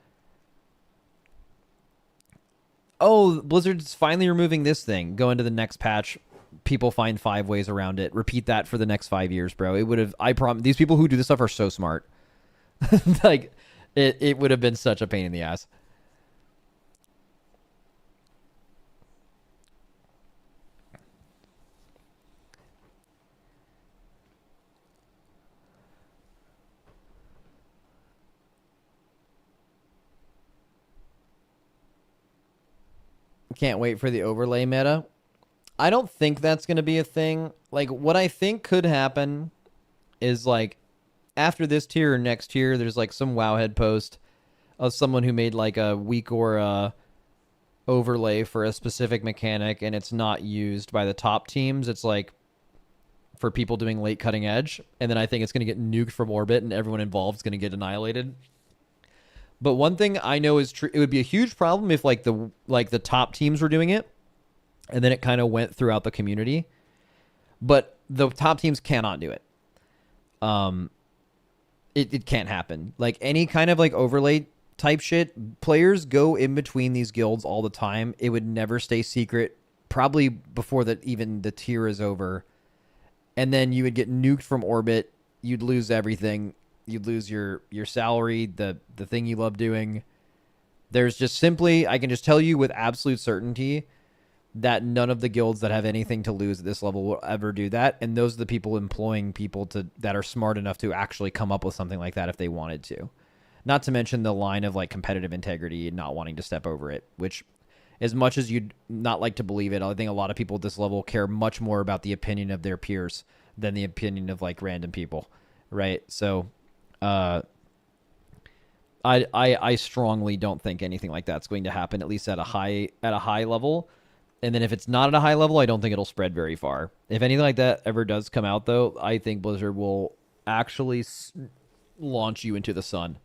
Speaker 1: Oh, Blizzard's finally removing this thing. Go into the next patch. People find 5 ways around it. Repeat that for the next 5 years, bro. It would have. I promise. These people who do this stuff are so smart. Like, it would have been such a pain in the ass. Can't wait for the overlay meta. I don't think that's going to be a thing. Like, what I think could happen is, like, after this tier or next tier, there's, like, some Wowhead post of someone who made, like, a weak or a overlay for a specific mechanic, and it's not used by the top teams. It's, like, for people doing late cutting edge. And then I think it's going to get nuked from orbit, and everyone involved is going to get annihilated. But one thing I know is true. It would be a huge problem if, like, the top teams were doing it, and then it kind of went throughout the community. But the top teams cannot do it. It can't happen. Like, any kind of, like, overlay type shit, players go in between these guilds all the time. It would never stay secret, probably before that even the tier is over. And then you would get nuked from orbit. You'd lose everything. You'd lose your salary, the thing you love doing. There's just simply, I can just tell you with absolute certainty that none of the guilds that have anything to lose at this level will ever do that. And those are the people employing people that are smart enough to actually come up with something like that if they wanted to. Not to mention the line of, like, competitive integrity and not wanting to step over it, which, as much as you'd not like to believe it, I think a lot of people at this level care much more about the opinion of their peers than the opinion of, like, random people, right? So I strongly don't think anything like that's going to happen, at least at a high level. And then if it's not at a high level, I don't think it'll spread very far. If anything like that ever does come out, though, I think Blizzard will actually launch you into the sun.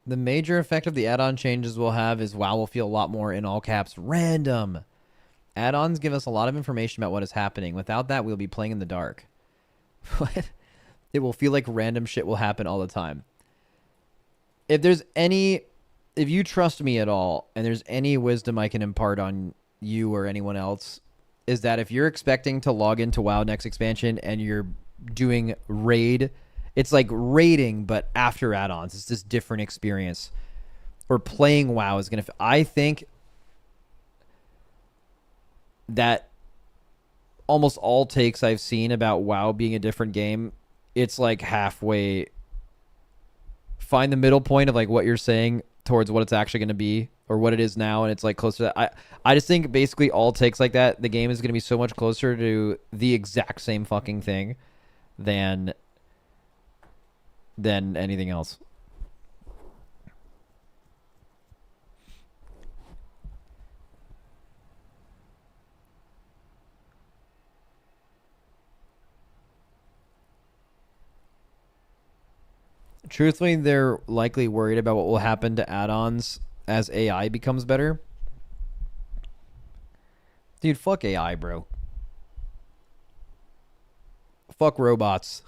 Speaker 1: The major effect of the add-on changes we'll have is WoW will feel a lot more, in all caps, random. Add-ons give us a lot of information about what is happening. Without that, we'll be playing in the dark. What? It will feel like random shit will happen all the time. If you trust me at all, and there's any wisdom I can impart on you or anyone else, is that if you're expecting to log into WoW next expansion and you're doing raid, it's like raiding, but after add-ons. It's this different experience. Or playing WoW is going to... I think that almost all takes I've seen about WoW being a different game, it's like halfway... Find the middle point of, like, what you're saying towards what it's actually going to be or what it is now, and it's, like, closer to that. I just think basically all takes like that, the game is going to be so much closer to the exact same fucking thing than anything else. Truthfully, they're likely worried about what will happen to add-ons as AI becomes better. Dude, fuck AI, bro. Fuck robots.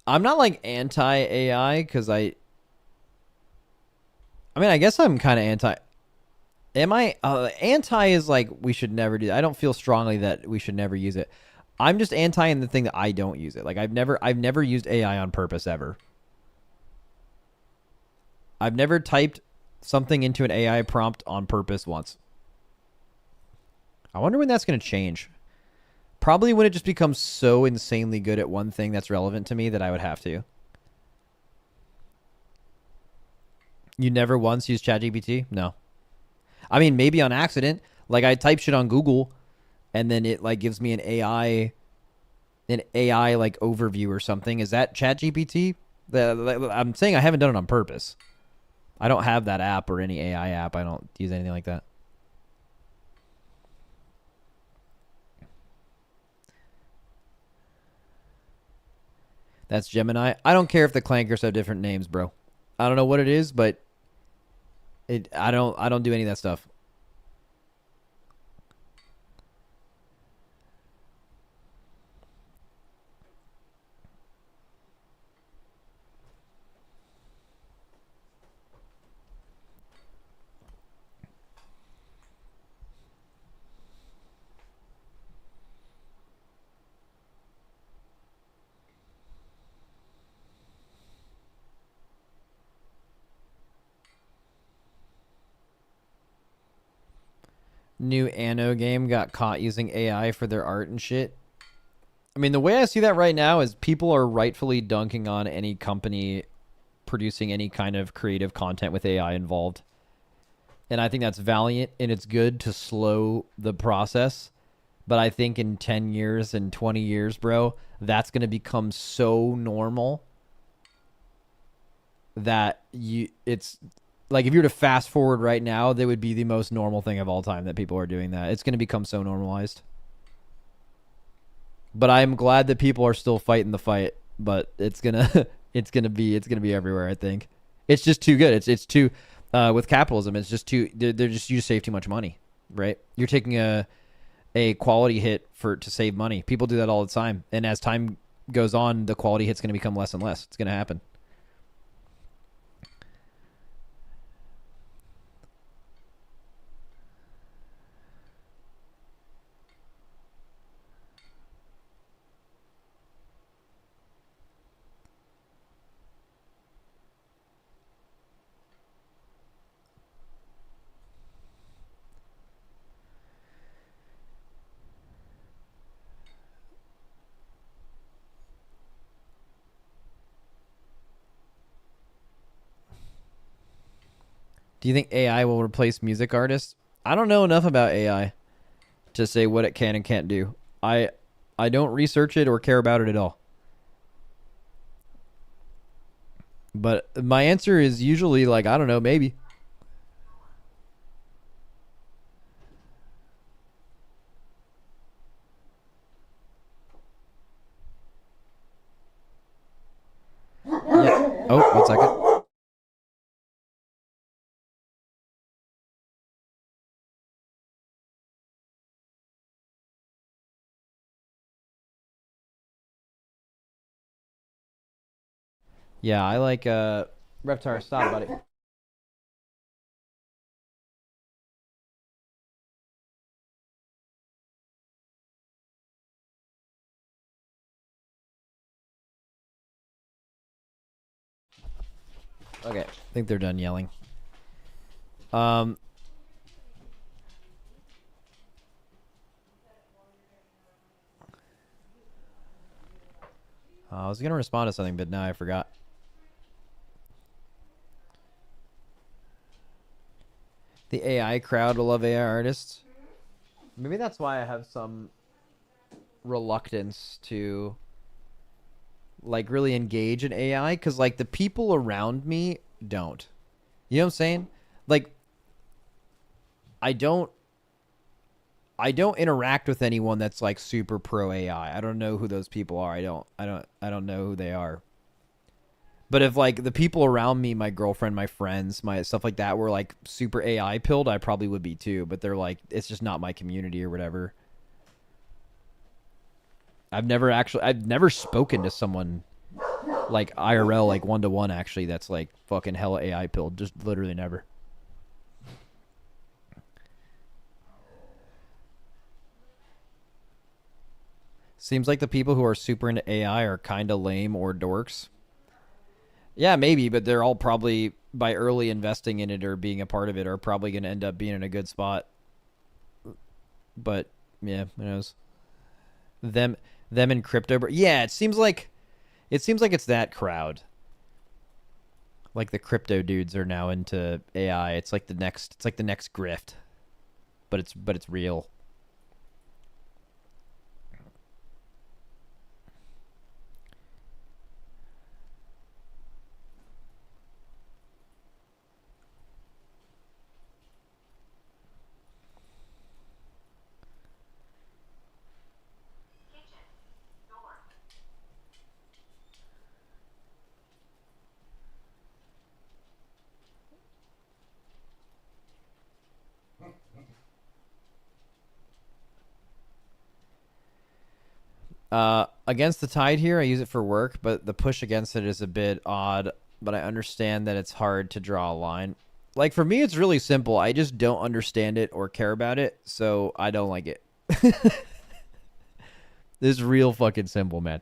Speaker 1: I'm not like anti AI because I mean, I guess I'm kind of anti. Am I? Anti is like we should never do that. I don't feel strongly that we should never use it. I'm just anti in the thing that I don't use it. Like I've never used AI on purpose ever. I've never typed something into an AI prompt on purpose once. I wonder when that's going to change. Probably when it just becomes so insanely good at one thing that's relevant to me that I would have to. You never once used ChatGPT? No. I mean, maybe on accident. Like I type shit on Google, and then it like gives me an AI like overview or something. Is that ChatGPT? I'm saying I haven't done it on purpose. I don't have that app or any AI app. I don't use anything like that. That's Gemini. I don't care if the clankers have different names, bro. I don't know what it is, but I don't do any of that stuff. New Anno game got caught using AI for their art and shit. I mean, the way I see that right now is people are rightfully dunking on any company producing any kind of creative content with AI involved. And I think that's valiant and it's good to slow the process. But I think in 10 years and 20 years, bro, that's going to become so normal that it's like if you were to fast forward right now, they would be the most normal thing of all time that people are doing that. It's going to become so normalized. But I'm glad that people are still fighting the fight, but it's going to it's going to be everywhere, I think. It's just too good. It's too with capitalism, it's just too they're just you save too much money, right? You're taking a quality hit to save money. People do that all the time. And as time goes on, the quality hit's going to become less and less. It's going to happen. Do you think AI will replace music artists? I don't know enough about AI to say what it can and can't do. I don't research it or care about it at all. But my answer is usually like I don't know, maybe. Yeah. Oh, 1 second. Yeah, I like Reptar. Stop, buddy. Okay, I think they're done yelling. Um, I was gonna respond to something, but now I forgot. The AI AI crowd will love AI artists. Maybe that's why I have some reluctance to like really engage in AI, because like the people around me don't. You know what I'm saying? Like I don't I don't interact with anyone that's like super pro AI. I don't know who those people are. I don't know who they are. But if like the people around me, my girlfriend, my friends, my stuff like that were like super AI pilled, I probably would be too, but they're like it's just not my community or whatever. I've never spoken to someone like IRL, like one to one actually, that's like fucking hella AI pilled. Just literally never. Seems like the people who are super into AI are kind of lame or dorks. Yeah, maybe, but they're all probably by early investing in it or being a part of it are probably going to end up being in a good spot. But yeah, who knows? Them them in crypto. Yeah, it seems like it's that crowd. Like the crypto dudes are now into AI. It's like the next grift, but it's real. Against the tide here, I use it for work, but the push against it is a bit odd. But I understand that it's hard to draw a line. Like for me, it's really simple. I just don't understand it or care about it, so I don't like it. This is real fucking simple, man.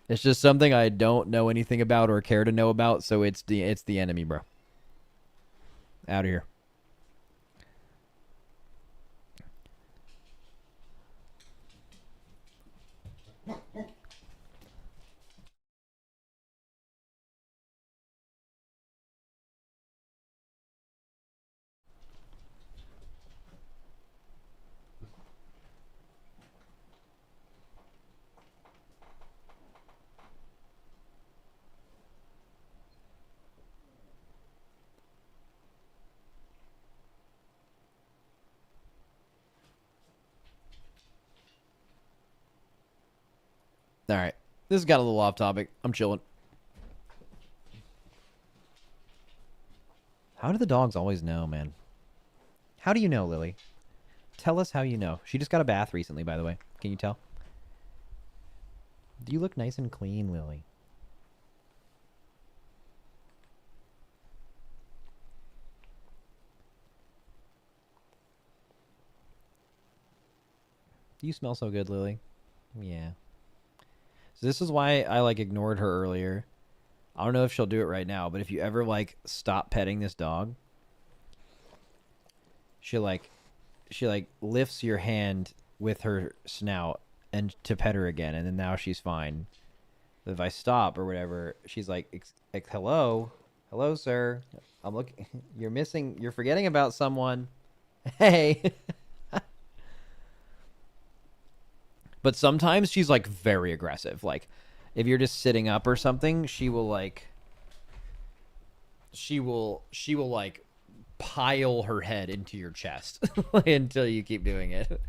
Speaker 1: It's just something I don't know anything about or care to know about, so it's the enemy, bro. Out of here. All right. This got a little off topic. I'm chilling. How do the dogs always know, man? How do you know, Lily? Tell us how you know. She just got a bath recently, by the way. Can you tell? You look nice and clean, Lily. You smell so good, Lily. Yeah. So this is why I like ignored her earlier. I don't know if she'll do it right now, but if you ever like stop petting this dog, she like lifts your hand with her snout and to pet her again, and then now she's fine. If I stop or whatever, she's like, hello, hello, sir. I'm looking. You're missing. You're forgetting about someone. Hey. But sometimes she's like very aggressive. Like if you're just sitting up or something, she will like pile her head into your chest until you keep doing it.